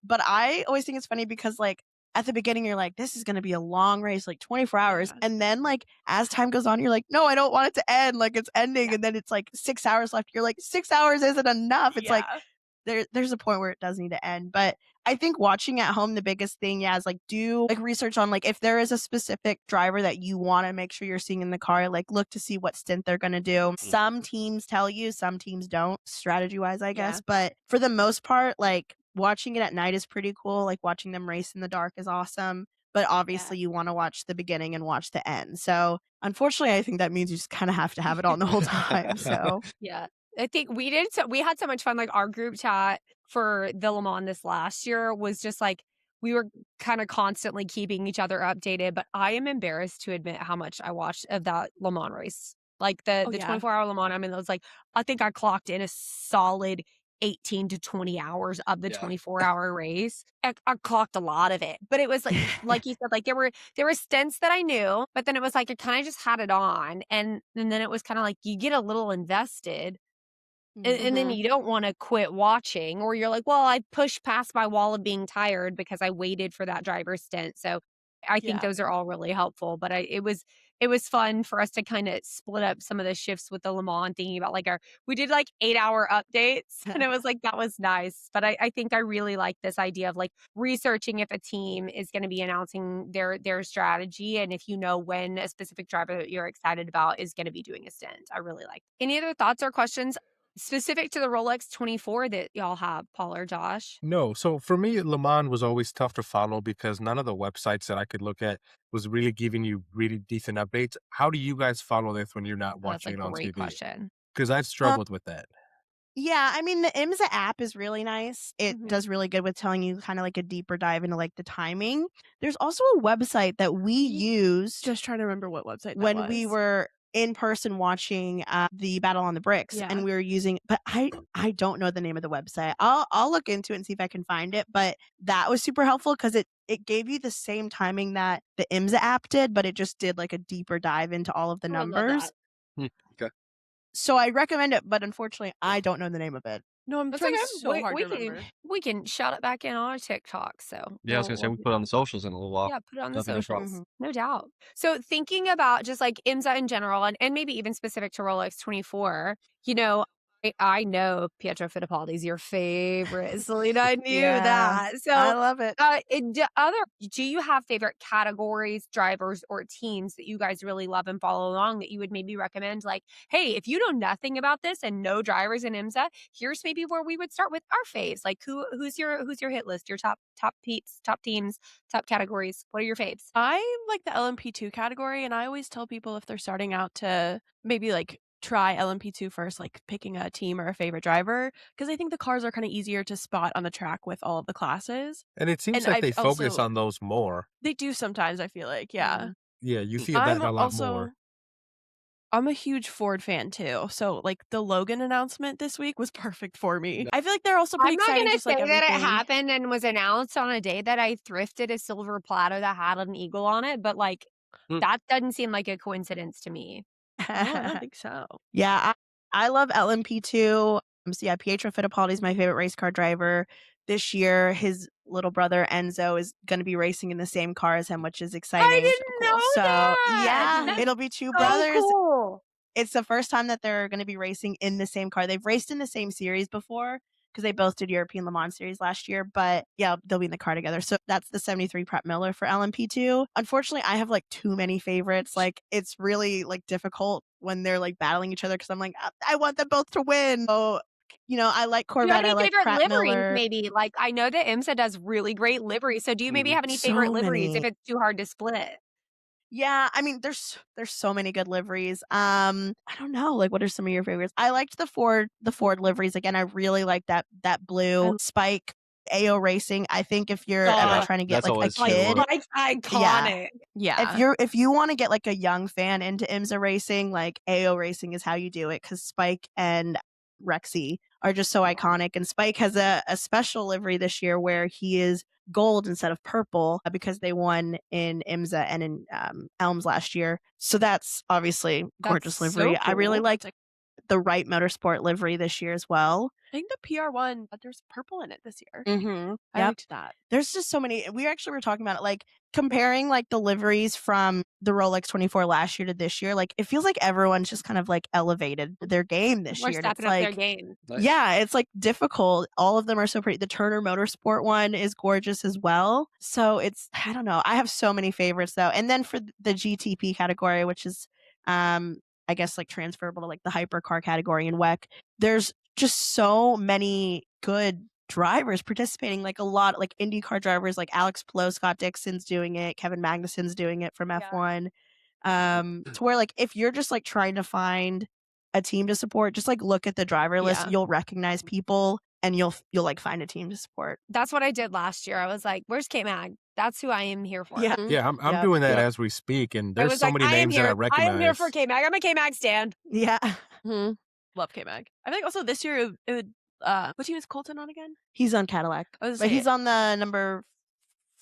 But I always think it's funny because like at the beginning you're like, this is going to be a long race, like 24 hours. Yeah. And then like as time goes on, you're like, no, I don't want it to end. Like, it's ending. Yeah. And then it's like 6 hours left. You're like, 6 hours isn't enough. It's like, there's a point where it does need to end. But I think watching at home, the biggest thing, is like do like research on like if there is a specific driver that you want to make sure you're seeing in the car, like look to see what stint they're going to do. Some teams tell you, some teams don't, strategy wise, I guess. Yeah. But for the most part, like watching it at night is pretty cool. Like watching them race in the dark is awesome. But obviously you want to watch the beginning and watch the end. So unfortunately, I think that means you just kind of have to have it on the whole time. So Yeah. I think we had so much fun. Like, our group chat for the Le Mans this last year was just like, we were kind of constantly keeping each other updated. But I am embarrassed to admit how much I watched of that Le Mans race. Like the Oh, yeah. 24-hour Le Mans. I mean, it was like, I think I clocked in a solid 18 to 20 hours of the Yeah. 24-hour race. I clocked a lot of it. But it was like you said, like there were stints that I knew, but then it was like I kind of just had it on. And then it was kind of like you get a little invested. And then you don't want to quit watching, or you're like, well, I pushed past my wall of being tired because I waited for that driver's stint. So I think Yeah. those are all really helpful. But it was fun for us to kind of split up some of the shifts with the Le Mans, thinking about like we did like 8-hour updates, and it was like, that was nice. But I think I really like this idea of like researching if a team is going to be announcing their strategy, and if you know when a specific driver that you're excited about is going to be doing a stint. I really like. Any other thoughts or questions specific to the Rolex 24 that y'all have, Paul or Josh? No. So for me, Le Mans was always tough to follow because none of the websites that I could look at was really giving you really decent updates. How do you guys follow this when you're not Oh, that's a watching it on great TV? question. Because I've struggled with that. Yeah, I mean, the IMSA app is really nice. It Mhm. does really good with telling you kind of like a deeper dive into like the timing. There's also a website that we used Just trying to remember what website that when we was. were in person watching the Battle on the Bricks, Yeah. and we were using, but I don't know the name of the website. I'll look into it and see if I can find it. But that was super helpful because it gave you the same timing that the IMSA app did, but it just did like a deeper dive into all of the Oh, I love numbers. that. Okay. So I recommend it, but unfortunately, I don't know the name of it. No, I'm That's trying okay. so hard to remember. We can shout it back in on our TikTok. So Yeah, I was gonna say we can put it on the socials in a little while. yeah, put it on the That'd be no problem. socials. No doubt. So thinking about just like IMSA in general and maybe even specific to Rolex 24, you know, I know Pietro Fittipaldi's your favorite. Selena, I knew Yeah, that. I So love it. do you have favorite categories, drivers, or teams that you guys really love and follow along that you would maybe recommend? Like, hey, if you know nothing about this and no drivers in IMSA, here's maybe where we would start with our faves. Like, who's your hit list? Your top peeps, top teams, top categories. What are your faves? I like the LMP2 category, and I always tell people if they're starting out to maybe like try LMP2 first, like picking a team or a favorite driver, because I think the cars are kind of easier to spot on the track with all of the classes. And it seems And like I've they focus also- on those more. They do sometimes, I feel like, yeah. Yeah, you feel that a lot more. I'm a huge Ford fan too, so like the Logan announcement this week was perfect for me. I feel like they're also pretty I'm not exciting, gonna just like say that it everything. happened and was announced on a day that I thrifted a silver platter that had an eagle on it, but like that doesn't seem like a coincidence to me. No, I don't think so. Yeah, I love LMP2. So yeah, Pietro Fittipaldi is my favorite race car driver. This year, his little brother Enzo is going to be racing in the same car as him, which is exciting. I didn't know So that. yeah, it'll be two So brothers. cool. It's the first time that they're going to be racing in the same car. They've raced in the same series before because they both did European Le Mans series last year, but yeah, they'll be in the car together. So that's the 73 Pratt Miller for LMP2. Unfortunately, I have like too many favorites. Like it's really like difficult when they're like battling each other because I'm like, I want them both to win. So, you know, I like Do you have Corvette. any I like favorite Pratt liveries, Miller. maybe? Like I know that IMSA does really great liveries. So do you maybe have any favorite So liveries if many. it's too hard to split? Yeah, I mean, there's so many good liveries. I don't know, like what are some of your favorites? I liked the Ford liveries. Again, I really like that blue Spike AO Racing. I think if you're ever trying to get that's like a always kid, cool. Like iconic. Yeah. if you want to get like a young fan into IMSA racing, like AO Racing is how you do it because Spike and Rexy are just so iconic. And Spike has a special livery this year where he is gold instead of purple because they won in IMSA and in Elms last year. So that's obviously gorgeous That's so livery. I really cool. like the Wright Motorsport livery this year as well. I think the PR1, but there's purple in it this year. Mm-hmm. I liked that. There's just so many. We actually were talking about it, like comparing like the liveries from the Rolex 24 last year to this year. Like it feels like everyone's just kind of like elevated their game this We're year. And stepping it's up their like, game. Nice. yeah, it's like difficult. All of them are so pretty. The Turner Motorsport one is gorgeous as well. So it's, I don't know. I have so many favorites though. And then for the GTP category, which is, I guess like transferable to like the hypercar category in WEC, there's just so many good drivers participating, like a lot, like IndyCar drivers, like Alex Palou, Scott Dixon's doing it, Kevin Magnuson's doing it from F1. To where like if you're just like trying to find a team to support, just like look at the driver list, Yeah. you'll recognize people and you'll like find a team to support. That's what I did last year. I was like, "Where's K-Mag? That's who I am here for." Yeah. Yeah, I'm Yep. doing that Yep. as we speak, and I there's was so like, many I am names that I here. recognize. I am here for K-Mag. I'm a K-Mag stand. Yeah. Love K-Mag. I think also this year it would what team is Colton on again? He's on Cadillac. I was But gonna he's say, on the number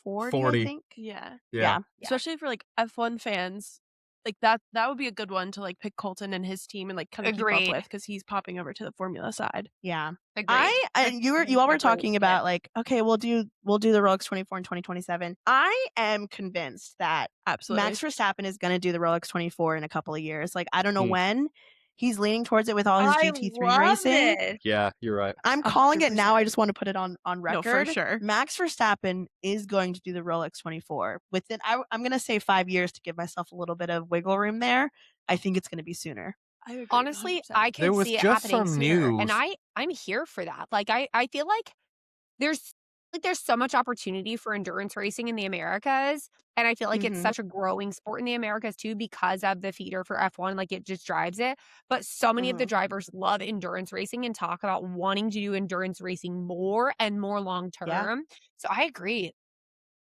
40, 40. I think. yeah. Yeah. Especially for like F1 fans. Like that would be a good one to like pick Colton and his team and like kind of keep Agreed. up with because he's popping over to the Formula side. Yeah. Agreed. You all were talking Yeah. about like, okay, we'll do the Rolex 24 in 2027. I am convinced that Absolutely. Max Verstappen is going to do the Rolex 24 in a couple of years. Like I don't know when. He's leaning towards it with all his GT3 racing. it. Yeah, you're right. I'm calling it now. 100%. I just want to put it on record. No, for sure. Max Verstappen is going to do the Rolex 24 within. I'm going to say 5 years to give myself a little bit of wiggle room there. I think it's going to be sooner. I agree, Honestly, 100%. I There could was see it just happening some sooner, and news. I'm here for that. Like I feel like there's so much opportunity for endurance racing in the Americas, and I feel like it's Mhm. such a growing sport in the Americas too because of the feeder for F1. Like it just drives it. But so many of the drivers love endurance racing and talk about wanting to do endurance racing more and more long term. Yeah. So I agree.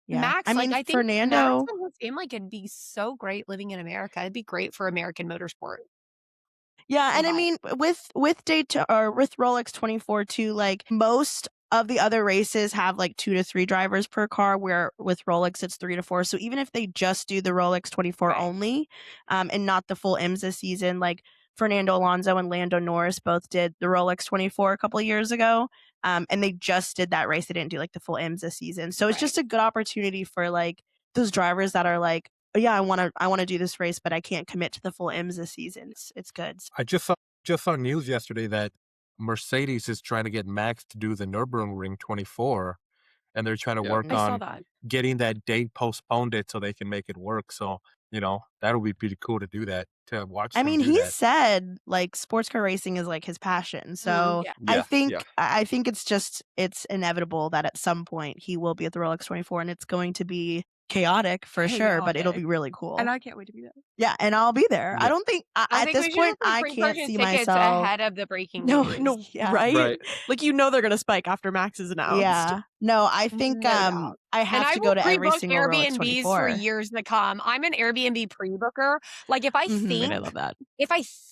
Yeah. Max, I mean, I think Max Fernando. and his family could be so great living in America. It'd be great for American motorsport. Yeah, and I But- mean with Daytona or with Rolex 24 too, like most of the other races have like 2 to 3 drivers per car, where with Rolex it's 3 to 4. So even if they just do the Rolex 24 Right. only, and not the full IMSA season, like Fernando Alonso and Lando Norris both did the Rolex 24 a couple of years ago, and they just did that race. They didn't do like the full IMSA season. So it's Right. just a good opportunity for like those drivers that are like, oh, yeah, I want to do this race, but I can't commit to the full IMSA season. It's good. I just saw news yesterday that Mercedes is trying to get Max to do the Nürburgring 24, and they're trying to Yeah. work I saw on that. getting that date postponed it so they can make it work. So, that'll be pretty cool to do that, to watch I them mean, do he that. said like sports car racing is like his passion. So yeah. I Yeah, think yeah. I think it's inevitable that at some point he will be at the Rolex 24, and it's going to be chaotic for sure, but it'll Chaotic. be really cool. And I can't wait to be there. Yeah, and I'll be there. I Yeah. don't think I at think this we should point have I can't pre-purchase see tickets myself. ahead of the breaking No, news. no, Yeah. right? Right. Like they're gonna spike after Max is announced. Yeah. No, I think No doubt. I And have I to will go to every pre-book single Rolex Airbnbs 24. for years to come. I'm an Airbnb pre-booker. Like if I Mhm. And I love that.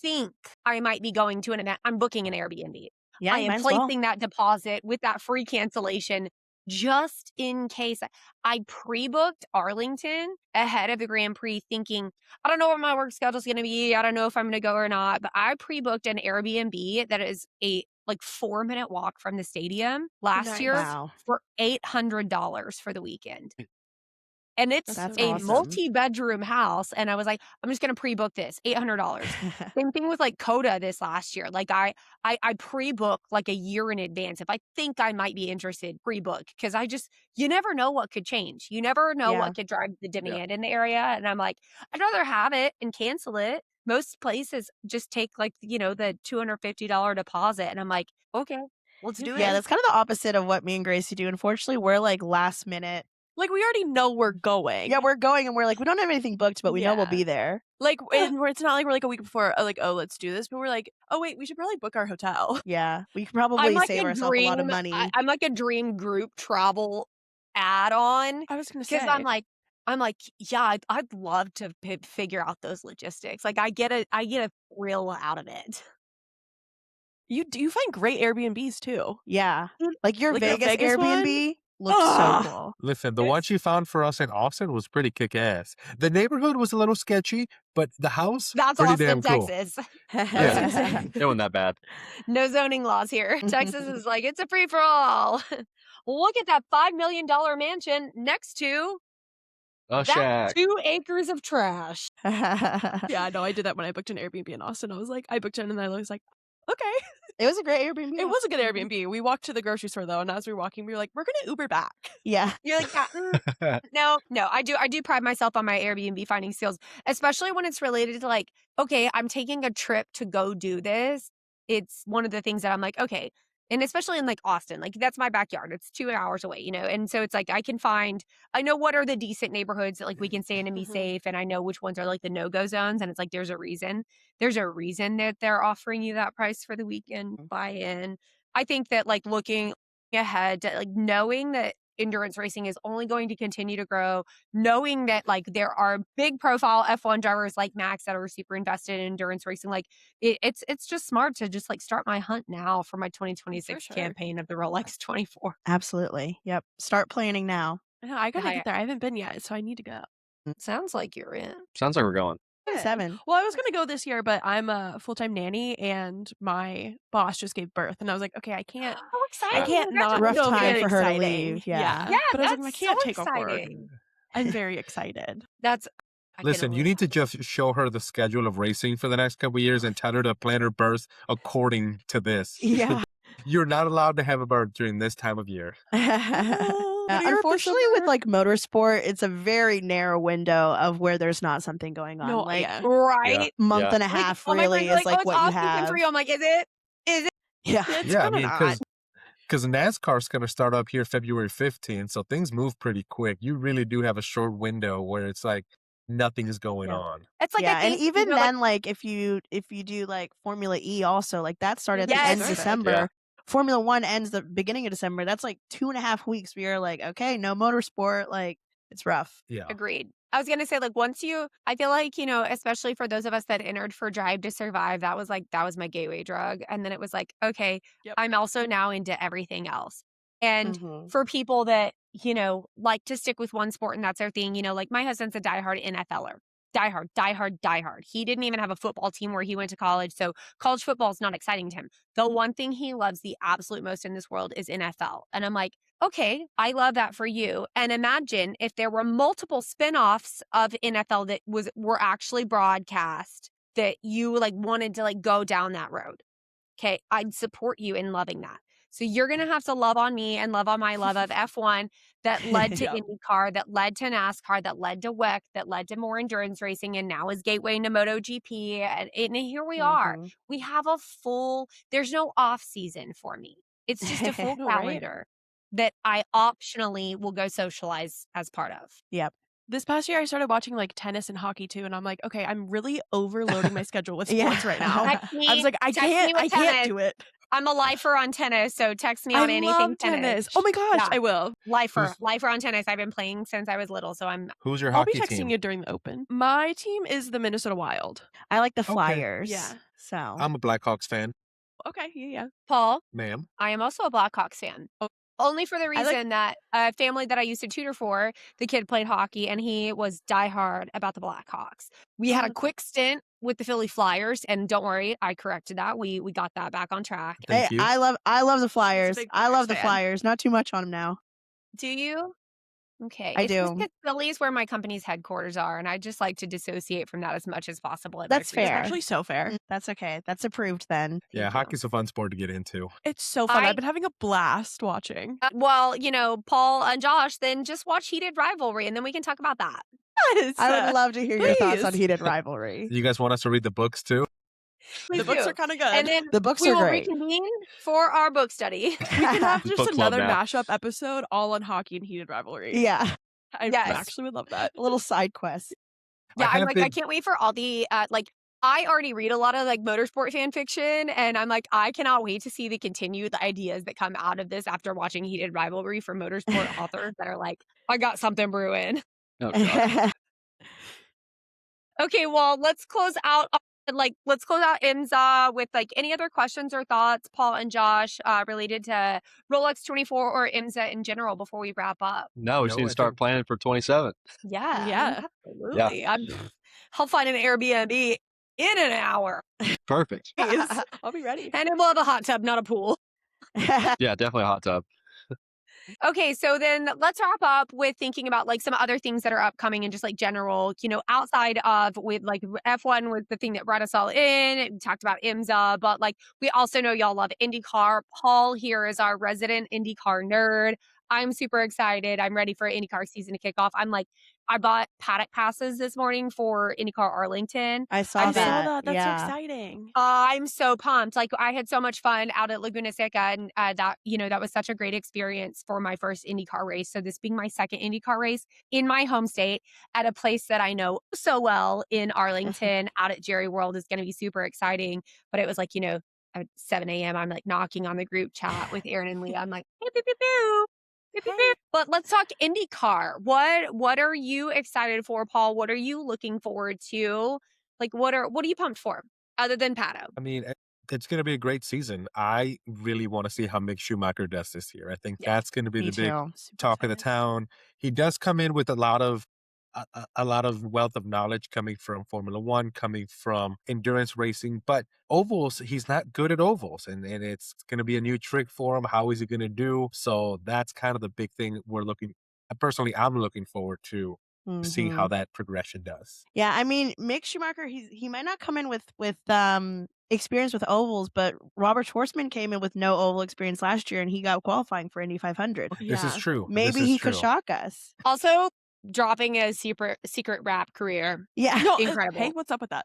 think I might be going to an event, I'm booking an Airbnb. Yeah, I you am might as well. placing that deposit with that free cancellation just in case. I pre-booked Arlington ahead of the Grand Prix thinking, I don't know what my work schedule is going to be. I don't know if I'm going to go or not. But I pre-booked an Airbnb that is a 4-minute walk from the stadium last Nice. year Wow. for $800 for the weekend. And it's That's a awesome. multi-bedroom house. And I was like, I'm just going to pre-book this, $800. Same thing with like Coda this last year. Like I pre-book like a year in advance. If I think I might be interested, pre-book. Because you never know what could change. You never know Yeah. what could drive the demand in the area. And I'm like, I'd rather have it and cancel it. Most places just take like, the $250 deposit. And I'm like, okay, let's do it. Yeah, that's kind of the opposite of what me and Gracie do. Unfortunately, we're like last minute. Like we already know we're going. Yeah, we're going and we're like, we don't have anything booked, but we know we'll Yeah. be there. Like and where it's not like we're like a week before, like, oh, let's do this. But we're like, oh wait, we should probably book our hotel. Yeah, we could I'm probably like save ourselves a lot of money. I'm like a dream group travel add-on. I was gonna say Because I'm like, yeah, I'd love to figure out those logistics. Like I get a thrill out of it. you find great Airbnbs too. Yeah, like your Like the Vegas Vegas one? Airbnb looks Ugh. so cool. Listen, the one she found for us in Austin was pretty kick-ass. The neighborhood was a little sketchy, but the house, That's pretty Austin, damn cool. Texas. Yeah. It wasn't that bad. No zoning laws here. Texas is like, it's a free-for-all. Look at that $5 million mansion next to A that shack. 2 acres of trash. Yeah, no, I did that when I booked an Airbnb in Austin. I was like, I booked it and I was like, okay. It was a great Airbnb. It was a good Airbnb. We walked to the grocery store though, and as we were walking, we were like, we're gonna Uber back. Yeah. You're like, no, I do pride myself on my Airbnb finding skills, especially when it's related to like, okay, I'm taking a trip to go do this. It's one of the things that I'm like, okay. And especially in like Austin, like that's my backyard. It's 2 hours away, And so it's like, I know what are the decent neighborhoods that like we can stay in and be Mhm. safe. And I know which ones are like the no-go zones. And it's like, there's a reason that they're offering you that price for the weekend buy-in. I think that like looking ahead to like knowing that endurance racing is only going to continue to grow, knowing that like there are big profile F1 drivers like Max that are super invested in endurance racing, like it's just smart to just like start my hunt now for my 2026 sure. campaign of the Rolex 24. Absolutely. Yep. Start planning now. Yeah, I gotta Yeah. get there. I haven't been yet, so I need to go. Sounds like you're in. Sounds like we're going. 7. Well, I was gonna go this year, but I'm a full-time nanny, and my boss just gave birth, and I was like, okay, I can't. How exciting! I can't not. Rough no, time very for her to exciting. leave, yeah. Yeah, but I was like, I that's can't so take off work. exciting. I'm very excited. That's I can Listen, you only need to just show her the schedule of racing for the next couple of years and tell her to plan her births according to this. Yeah. You're not allowed to have a birth during this time of year. Unfortunately, with like motorsport, it's a very narrow window of where there's not something going on. No, like yeah. right. month Yeah. and a half all my really friends is are like "Oh, it's what you Austin have. for you." I'm like, is it? Yeah. It's Yeah, I kinda mean, not. because NASCAR's going to start up here February 15th, so things move pretty quick. You really do have a short window where it's like nothing is going Yeah. on. It's like yeah, I and think even you're, like- then, like if you do like Formula E, also like that started at the Yes. end of Started, December. yeah. Formula One ends the beginning of December. That's like 2.5 weeks. We are like, okay, no motorsport. Like It's rough. Yeah. Agreed. I was gonna say, like, I feel like, especially for those of us that entered for Drive to Survive, that was my gateway drug. And then it was like, okay, Yep. I'm also now into everything else. And Mhm. for people that, like to stick with one sport and that's their thing, like my husband's a diehard NFLer. Diehard. He didn't even have a football team where he went to college. So college football is not exciting to him. The one thing he loves the absolute most in this world is NFL. And I'm like, okay, I love that for you. And imagine if there were multiple spinoffs of NFL that were actually broadcast that you like wanted to like go down that road. Okay, I'd support you in loving that. So you're going to have to love on me and love on my love of F1 that led to Yep. IndyCar, that led to NASCAR, that led to WEC, that led to more endurance racing, and now is gateway into MotoGP. And here we are. Mhm. We have there's no off season for me. It's just a full No, right? calendar that I optionally will go socialize as part of. Yep. This past year, I started watching like tennis and hockey too, and I'm like, okay, I'm really overloading my schedule with Yeah. sports right now. Text me- I was like, I text me with can't tennis. do it. I'm a lifer on tennis, so text me on I anything love tennis. Oh my gosh, Yeah. I will. Lifer on tennis. I've been playing since I was little, so I'm Who's your I'll be hockey texting team? you during the Open. My team is the Minnesota Wild. I like the Okay. Flyers. Yeah. So I'm a Blackhawks fan, Okay, yeah. Paul. ma'am. I am also a Blackhawks fan. Oh. Only for the like- reason that a family that I used to tutor for, the kid played hockey and he was diehard about the Blackhawks. We had a quick stint with the Philly Flyers, and don't worry, I corrected that. We got that back on track. Thank you. I love the Flyers. big I love Flyers the fan. Flyers. Not too much on them now. Do you? Okay. I It's just do. 'cause Philly is where my company's headquarters are, and I just like to dissociate from that as much as possible. at my That's free It's fair. time. actually so fair. That's okay. That's approved then. Yeah, Thank you. hockey's a fun sport to get into. It's so fun. I- I've been having a blast watching. Well, Paul and Josh, then just watch Heated Rivalry, and then we can talk about that. Yes. I would love to hear your thoughts on please. Heated Rivalry. You guys want us to read the books too? Please The books do. are kind of good. And then The books we are will great. reconvene for our book study. we can have just Book club another now. mashup episode all on hockey and heated rivalry. Yeah. I Yes. actually would love that. A little side quest. Yeah, I I'm have like, I been- can't wait for all the I already read a lot of like motorsport fan fiction, and I'm like, I cannot wait to see the continued ideas that come out of this after watching Heated Rivalry from motorsport authors that are like, I got something brewing. Oh, God. Okay, well, let's close out IMSA with like any other questions or thoughts, Paul and Josh, related to Rolex 24 or IMSA in general before we wrap up. No, we just No, need I to start think- planning for 27. Yeah, Yeah. absolutely. I'll find an Airbnb in an hour, Perfect. Please. I'll be ready. and it will have a hot tub, not a pool. Yeah, definitely a hot tub. Okay, so then let's wrap up with thinking about like some other things that are upcoming and just like general, outside of with like F1 was the thing that brought us all in. We talked about IMSA, but like we also know y'all love IndyCar. Paul here is our resident IndyCar nerd. I'm super excited. I'm ready for IndyCar season to kick off. I bought paddock passes this morning for IndyCar Arlington. I saw I that. saw that. That's yeah. so exciting. I'm so pumped. Like I had so much fun out at Laguna Seca, and that was such a great experience for my first IndyCar race. So this being my second IndyCar race in my home state at a place that I know so well in Arlington out at Jerry World is going to be super exciting. But it was like, at 7 a.m. I'm like knocking on the group chat with Aaron and Leah. I'm like, pew, pew, pew, pew. Pew, pew, pew. But let's talk IndyCar. What are you excited for, Paul? What are you looking forward to? Like, what are you pumped for other than Pato? I mean, it's going to be a great season. I really want to see how Mick Schumacher does this year. I think Yeah, that's going to be Me the big too. Super talk of the excited. town. He does come in with a lot of wealth of knowledge coming from Formula One, coming from endurance racing, but ovals, he's not good at ovals, and it's going to be a new trick for him. How is he going to do? So that's kind of the big thing I'm looking forward to seeing how Mhm. that progression does. Yeah, I mean, Mick Schumacher, he might not come in with experience with ovals, but Robert Schwartzman came in with no oval experience last year, and he got qualifying for Indy 500. This is Yeah. true. This Maybe is he true. could shock us. Also, dropping a secret rap career. Yeah. No, Incredible. Hey, what's up with that?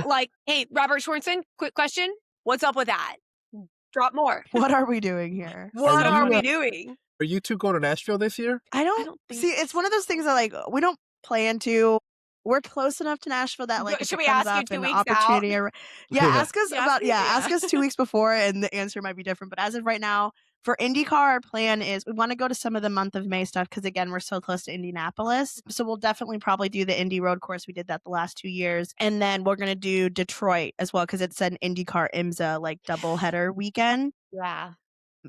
Like, hey, Robert Schwartzman, quick question. What's up with that? Drop more. What are we doing here? What you, are we doing? Are you two going to Nashville this year? I don't, don't think see. It's one of those things that like we don't plan to. We're close enough to Nashville that like if Should it we comes ask you up 2 an weeks out? opportunity, yeah, ask us Yeah, about yeah. ask us 2 weeks before, and the answer might be different. But as of right now, For IndyCar, our plan is we want to go to some of the month of May stuff because, again, we're so close to Indianapolis. So we'll definitely probably do the Indy Road Course. We did that the last 2 years. And then we're going to do Detroit as well because it's an IndyCar IMSA like doubleheader weekend. Yeah.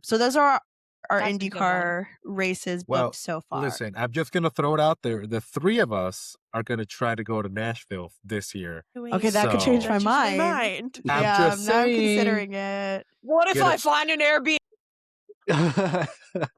So those are our That's a good IndyCar races Well, booked so far. listen, I'm just going to throw it out there. The three of us are going to try to go to Nashville this year. Okay, that could change So- my That changed my mind. mind. I'm yeah, just now I'm saying. considering it. What if Get I it. find an Airbnb?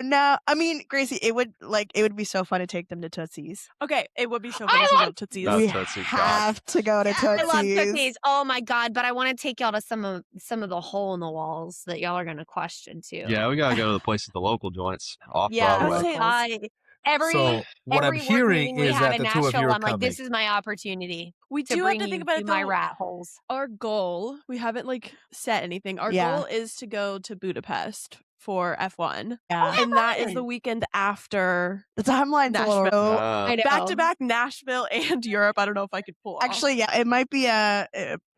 No, I mean, Gracie, it would be so fun to take them to Tootsie's. Okay, it would be so I fun to take love- out Tootsies. That's we Tootsie, God. have to go to I Tootsie's. love Tootsies. Oh my God. But I want to take y'all to some of the hole in the walls that y'all are going to question too. Yeah, we gotta go to the places, the local joints off Yeah. I would Broadway. say Every So what I'm every work hearing meeting we is have that in the two of you Nashville, are I'm like, coming. this is my opportunity We to do have bring to you think about to it my though. rat holes. Our goal, we haven't like set anything. Our Yeah. goal is to go to Budapest for F1. Yeah. And that is fun. the weekend after The timeline's a little Nashville. I know. back to back Nashville and Europe. I don't know if I could pull off. Actually, yeah, it might be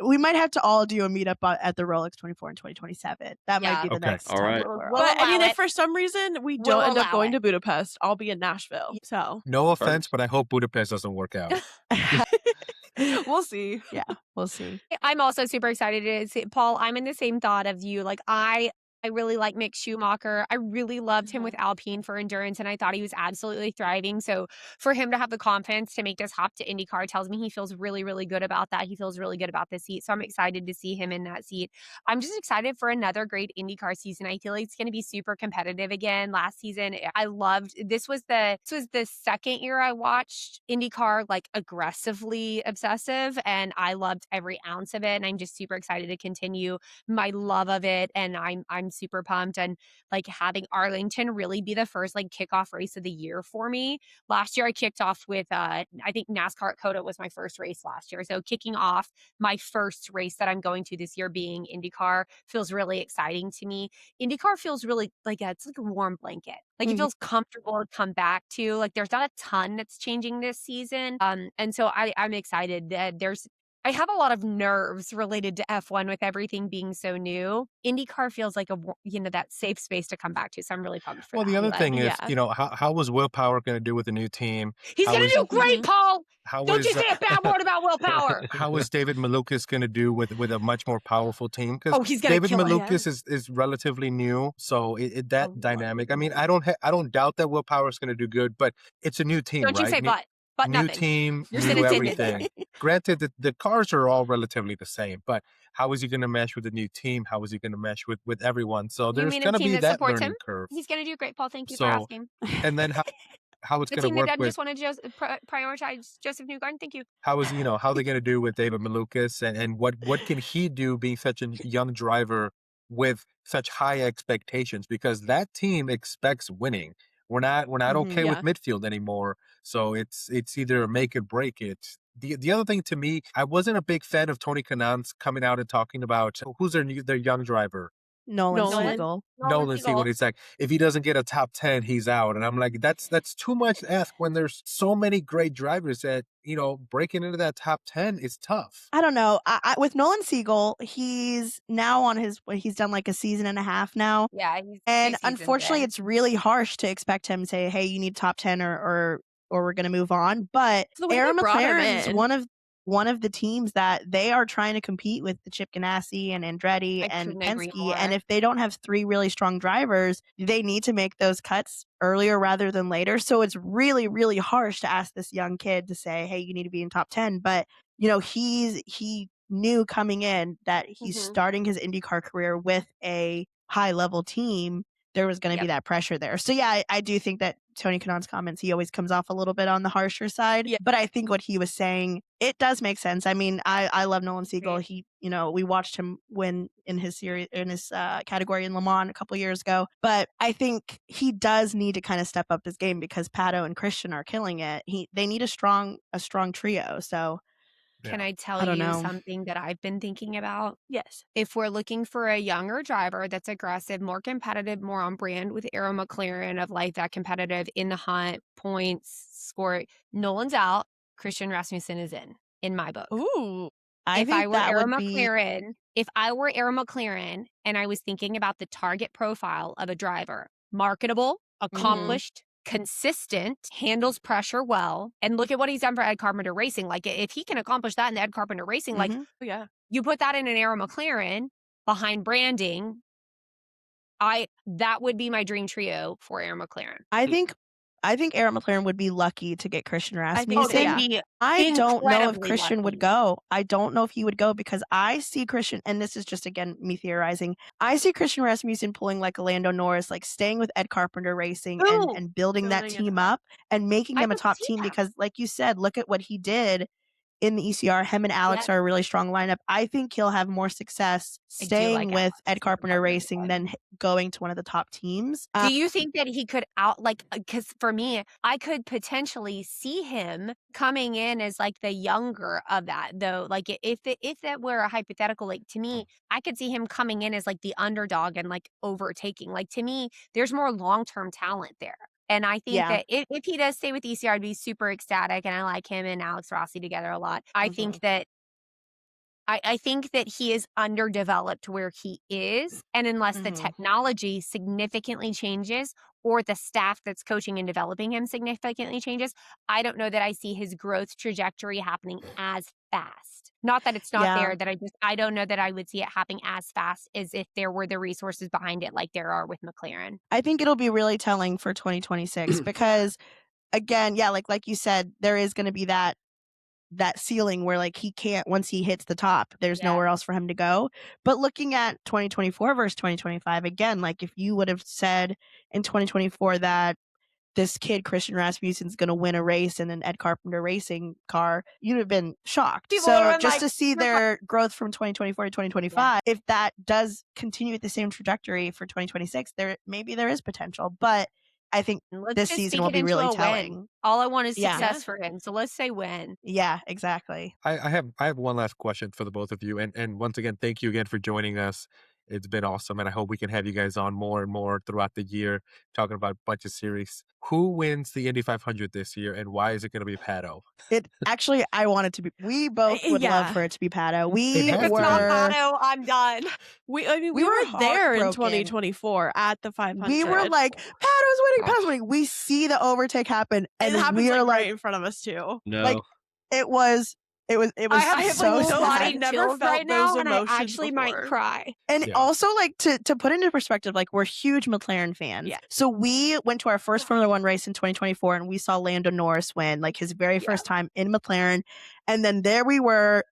we might have to all do a meetup at the Rolex 24 in 2027. That might Yeah. be the Okay. next All time right. we plural. We'll but I mean, allow if it. for some reason we We'll don't end up allow going it. to Budapest, I'll be in Nashville. So No offense, but I hope Budapest doesn't work out. we'll see. Yeah, we'll see. I'm also super excited to see Paul. I'm in the same thought of you. Like I really like Mick Schumacher. I really loved him with Alpine for endurance, and I thought he was absolutely thriving. So for him to have the confidence to make this hop to IndyCar tells me he feels really, really good about that. He feels really good about the seat. So I'm excited to see him in that seat. I'm just excited for another great IndyCar season. I feel like it's going to be super competitive again. Last season, I loved this was the second year I watched IndyCar like aggressively obsessive, and I loved every ounce of it. And I'm just super excited to continue my love of it. And I'm super pumped, and like having Arlington really be the first like kickoff race of the year for me. Last year I kicked off with I think NASCAR at COTA was my first race last year. So kicking off my first race that I'm going to this year being IndyCar feels really exciting to me. IndyCar feels really like it's like a warm blanket. Like it feels comfortable to come back to. Like there's not a ton that's changing this season. And so I'm excited that I have a lot of nerves related to F1 with everything being so new. IndyCar feels like that safe space to come back to. So I'm really pumped for Well, that. the other thing is, yeah. how was Will Power going to do with the new team? He's How going to is- do great, Paul. How Don't is you say a bad word about Will Power. how is David Malukas going to do with a much more powerful team? Because He's going to David kill it. Malukas is relatively new, so that dynamic. I mean, I don't doubt that Will Power is going to do good, but it's a new team, Don't right? you say but new nothing. team, You're new sitting in there. everything. Granted, the cars are all relatively the same, but how is he going to mesh with the new team? How is he going to mesh with everyone? So You there's mean a going to team be that that supports learning him? curve. He's going to do great, Paul. Thank you So, for asking. And then how it's The going to team work that with just want to prioritize Joseph Newgarden. Thank you. how they're going to do with David Malukas and what can he do being such a young driver with such high expectations, because that team expects winning. We're not okay with midfield anymore. So it's either make it break it. The other thing to me, I wasn't a big fan of Tony Kanan's coming out and talking about who's their young driver. Nolan Nolan. Siegel. Nolan Siegel. He's like, if he doesn't get a top 10, he's out. And I'm like, that's too much to ask when there's so many great drivers that, breaking into that top 10 is tough. I don't know. I with Nolan Siegel, he's now on he's done like a season and a half now. Yeah. He's And 2 seasons unfortunately, in. it's really harsh to expect him to say, hey, you need top 10 or we're going to move on. But So the way Aaron they brought him McLaren is in- one of the teams that they are trying to compete with the Chip Ganassi and Andretti I and couldn't agree Penske. And more. if they don't have 3 really strong drivers, they need to make those cuts earlier rather than later. So it's really, really harsh to ask this young kid to say, hey, you need to be in top 10. But, he knew coming in that he's starting his IndyCar career with a high level team. There was going to be that pressure there. So yeah, I do think that Tony Kanan's comments, he always comes off a little bit on the harsher side. Yeah. But I think what he was saying, it does make sense. I mean, I love Nolan Siegel. Right. He, we watched him win in his category in Le Mans a couple years ago. But I think he does need to kind of step up his game because Pato and Christian are killing it. They need a strong trio. So Can I tell I don't you know. something that I've been thinking about? Yes. If we're looking for a younger driver that's aggressive, more competitive, more on brand with Arrow McLaren of like that competitive in the hunt, points, score, Nolan's out, Christian Rasmussen is in my book. Ooh. If I were that Aaron would be McLaren, if I were Aaron McLaren and I was thinking about the target profile of a driver, marketable, accomplished, consistent, handles pressure well, and look at what he's done for Ed Carpenter Racing. Like, if he can accomplish that in Ed Carpenter Racing, like, Yeah. you put that in an Aaron McLaren behind branding, that would be my dream trio for Aaron McLaren. I think Aaron McLaren would be lucky to get Christian Rasmussen. Be I don't know if incredibly Christian would lucky. go. I don't know if he would go because I see Christian, and this is just, again, me theorizing. I see Christian Rasmussen pulling like a Lando Norris, like staying with Ed Carpenter Racing and building that Building it team up. up and making I them a could top see team that. because, like you said, look at what he did in the ECR. Him and Alex Yes. are a really strong lineup. I think he'll have more success I do staying like with Alex. Ed Carpenter Racing than going to one of the top teams. Do you think that he could because for me, I could potentially see him coming in as like the younger of that though. Like if that were a hypothetical, like to me, I could see him coming in as like the underdog and like overtaking. Like to me, there's more long-term talent there. And I think that if he does stay with ECR, I'd be super ecstatic. And I like him and Alex Rossi together a lot. I think that I think that he is underdeveloped where he is. And unless the technology significantly changes or the staff that's coaching and developing him significantly changes, I don't know that I see his growth trajectory happening as fast. Not that it's not there, that I don't know that I would see it happening as fast as if there were the resources behind it like there are with McLaren. I think it'll be really telling for 2026 because, again, like you said, there is going to be that ceiling where like he can't, once he hits the top, there's nowhere else for him to go. But looking at 2024 versus 2025, again, like if you would have said in 2024 that this kid Christian Rasmussen's going to win a race in an Ed Carpenter Racing car, you'd have been shocked. People would have So been just like, to see their growth from 2024 to 2025, if that does continue at the same trajectory for 2026, there is potential. But I think let's this just season speak will it be into really a win. telling. All I want is Yeah. success for him. So let's say win. Yeah, exactly. I have one last question for the both of you, and once again, thank you again for joining us. It's been awesome, and I hope we can have you guys on more and more throughout the year, talking about a bunch of series. Who wins the Indy 500 this year, and why is it going to be Pato? It actually, I want it to be. We both would love for it to be Pato. We It has to If it's be. not were. Pato, I'm done. We We were were there in heartbroken. 2024 at the 500. We were like, Pato's winning, Pato's winning. We see the overtake happen, and and it happens we are like like, right in front of us too. No. like, it was I have so like sad. body Never chills felt right now, those and I emotions actually might before. cry. And Yeah. also, like, to put into perspective, like, we're huge McLaren fans. Yeah. So we went to our first Formula One race in 2024, and we saw Lando Norris win, like, his very first time in McLaren. And then there we were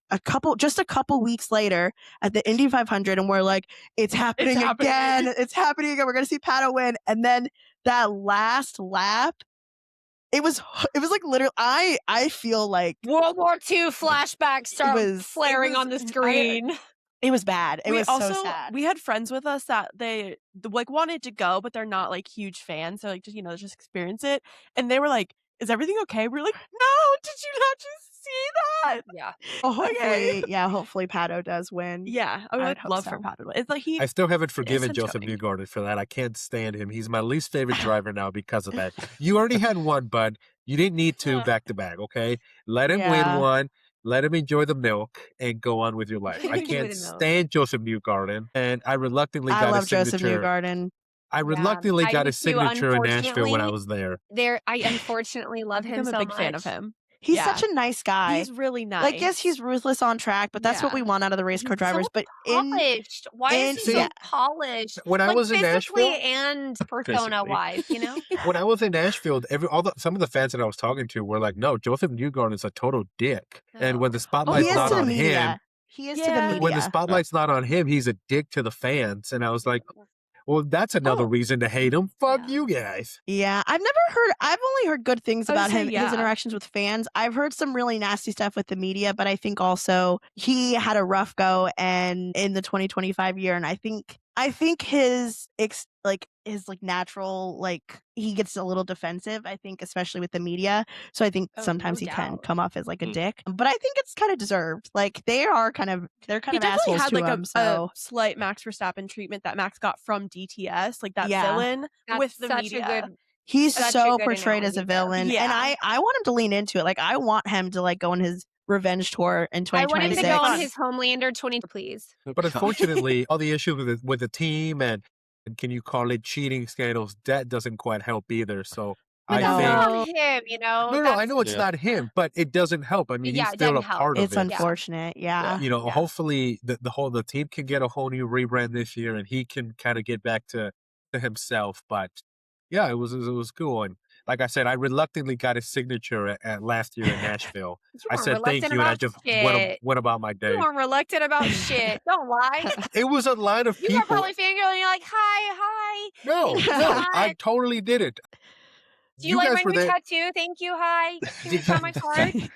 just a couple weeks later at the Indy 500, and we're like, it's happening again. It's happening again. We're going to see Pato win. And then that last lap, it was like literally, I feel like World War II flashbacks start flaring on the screen. it was bad. It was also, so sad. We had friends with us that they like wanted to go, but they're not like huge fans. So like just experience it. And they were like, "Is everything okay?" We were like, "No, did you not just see that?" Yeah. Hopefully Pato does win. Yeah, I would I'd hope love so. for Pat to win. It's like I still haven't forgiven such Joseph coming. Newgarden for that. I can't stand him. He's my least favorite driver now because of that. You already had one, bud. You didn't need two back to back, okay? Let him win one. Let him enjoy the milk and go on with your life. I can't stand Joseph Newgarden, and I reluctantly got his signature. Joseph Newgarden. I reluctantly got his signature in Nashville when I unfortunately, was there. I unfortunately love him I'm so a big much. fan of him. He's such a nice guy. He's really nice. Like, yes, he's ruthless on track, but that's what we want out of the race car drivers. So but polished. Why is he so polished? When I was in physically Nashville, and persona wise, you know. when I was in Nashville, some of the fans that I was talking to were like, "No, Joseph Newgarden is a total dick." And when the spotlight's not on him, he is to the media. when the spotlight's not on him, he's a dick to the fans. And I was like, well, that's another reason to hate him. Fuck you guys. Yeah, I've only heard good things about him, his interactions with fans. I've heard some really nasty stuff with the media, but I think also he had a rough go and in the 2025 year. And I think his natural, like, he gets a little defensive, I think, especially with the media. So I think sometimes he can come off as like a dick, but I think it's kind of deserved. Like, they're kind of assholes had to like him. a slight Max Verstappen treatment that Max got from DTS, like that villain with the media. He's so portrayed as a villain, and I want him to lean into it. Like, I want him to like go in his revenge tour in I want him to 2026. go on his Homelander 20, please. But unfortunately, all the issues with the team and can you call it cheating scandals, that doesn't quite help either. So I I It's know. think not him, no, I know it's Yeah. not him, but it doesn't help. I mean, he's Yeah, it still doesn't a help. part of It's it. unfortunate. Yeah. You know, Yeah. hopefully the team can get a whole new rebrand this year, and he can kind of get back to himself. But yeah, it was cool. And like I said, I reluctantly got his signature at last year in Nashville. You I weren't said thank reluctant you, and I about just shit. went about my day. You weren't reluctant about shit. Don't lie. It was a line of You were people. probably fangirling. You're like, hi. No, Thank you so no, I much. totally did it. Do you like guys my were new there. tattoo? Thank you. Hi. Can you sign my card?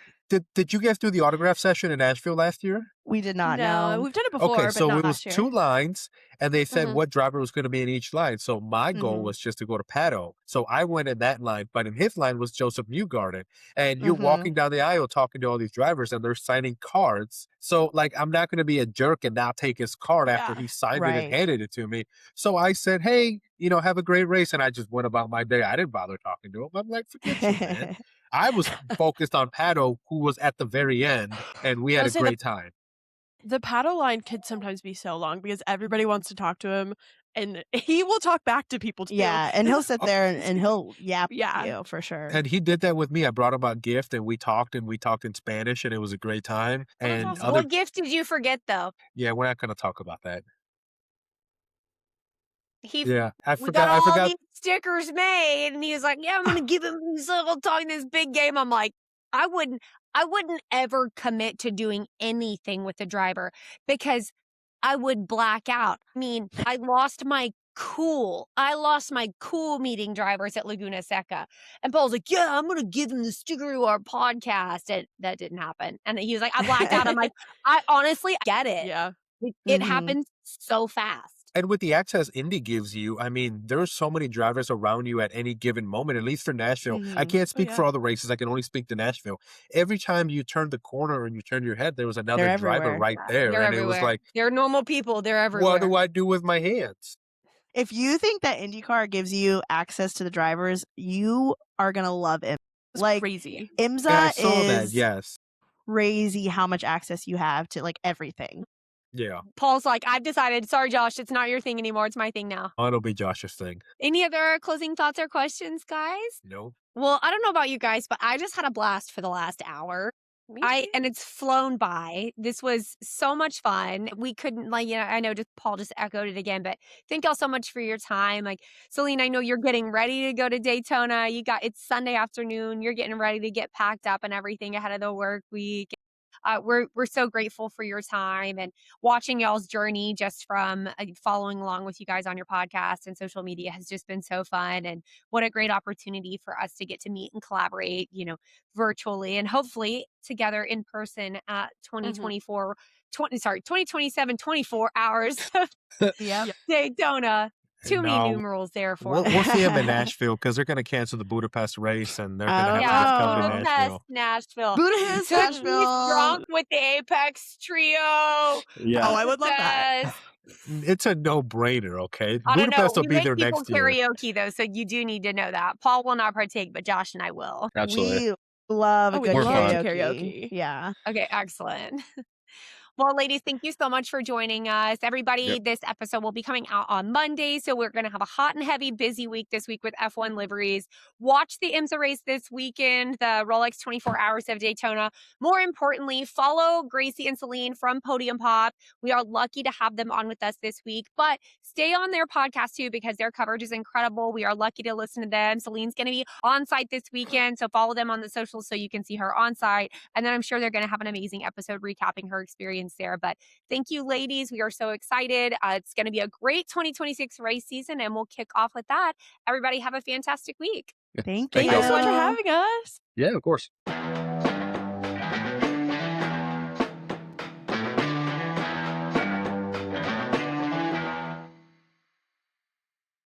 Did you guys do the autograph session in Nashville last year? We did not No, know. we've done it before, Okay, but so not it was last year. 2 lines, and they said Mhm. what driver was going to be in each line. So my goal Mhm. was just to go to Pato. So I went in that line, but in his line was Joseph Newgarden. And you're walking down the aisle talking to all these drivers, and they're signing cards. So, like, I'm not going to be a jerk and not take his card after Yeah. he signed it Right. and handed it to me. So I said, hey, you know, have a great race. And I just went about my day. I didn't bother talking to him. I'm like, forget you, man. I was focused on Pato, who was at the very end, and we had I'll a say great time. The paddle line could sometimes be so long because everybody wants to talk to him, and he will talk back to people too. Yeah, and he'll sit Oh. there and he'll yap Yeah. you for sure. And he did that with me. I brought him a gift, and we talked in Spanish, and it was a great time. Oh, that's And awesome. other, What gift did you forget, though? yeah, we're not going to talk about that. He Yeah, I We got forgot. all these stickers made, and he was like, "Yeah, I'm gonna give him these little talking this big game." I'm like, I wouldn't ever commit to doing anything with the driver because I would black out. I mean, I lost my cool. I lost my cool meeting drivers at Laguna Seca. And Paul's like, "Yeah, I'm gonna give him the sticker to our podcast." And that didn't happen. And he was like, I blacked out. I'm like, I honestly get it. Yeah. It Mhm. happens so fast. And with the access Indy gives you, I mean, there's so many drivers around you at any given moment, at least for Nashville. I Mhm. can't speak yeah. for all the races. I can only speak to Nashville. Every time you turned the corner and you turned your head, there was another They're driver everywhere. right there. They're And everywhere. it was like, They're normal people. They're everywhere. what do I do with my hands? If you think that IndyCar gives you access to the drivers, you are gonna love it. It's Like crazy. And I IMSA saw that, is yes. crazy how much access you have to like everything. Yeah. Paul's like, I've decided. Sorry, Josh, it's not your thing anymore. It's my thing now. Oh, it'll be Josh's thing. Any other closing thoughts or questions, guys? No. Well, I don't know about you guys, but I just had a blast for the last hour. Me too. And it's flown by. This was so much fun. We couldn't I know Paul just echoed it again, but thank y'all so much for your time. Like, Celine, I know you're getting ready to go to Daytona. It's Sunday afternoon. You're getting ready to get packed up and everything ahead of the work week. We're so grateful for your time and watching y'all's journey just from following along with you guys on your podcast and social media has just been so fun. And what a great opportunity for us to get to meet and collaborate, virtually and hopefully together in person at 2027, 24 hours of Yeah. Daytona. Too many No. numerals there for We'll me. see him in Nashville because they're going to cancel the Budapest race and they're going to have Oh. to just come to Budapest, Nashville. Nashville. Budapest, Took me Nashville. drunk with the Apex trio. Yeah. Oh, I would love that. Budapest. It's a no-brainer, okay? I don't know. Budapest will We be make there people next year. karaoke though, so you do need to know that. Paul will not partake, but Josh and I will. Absolutely. We love a Oh, we good love karaoke. karaoke. Yeah. Okay, excellent. Well, ladies, thank you so much for joining us. Everybody, Yep. This episode will be coming out on Monday. So we're going to have a hot and heavy, busy week this week with F1 liveries. Watch the IMSA race this weekend, the Rolex 24 Hours of Daytona. More importantly, follow Gracie and Celine from Podium Pop. We are lucky to have them on with us this week, but stay on their podcast too because their coverage is incredible. We are lucky to listen to them. Celine's going to be on site this weekend, so follow them on the socials so you can see her on site. And then I'm sure they're going to have an amazing episode recapping her experience there. But thank you, ladies. We are so excited. It's going to be a great 2026 race season, and we'll kick off with that. Everybody have a fantastic week. Thank Thank you. y'all Thanks so much for so having us. Yeah, of course.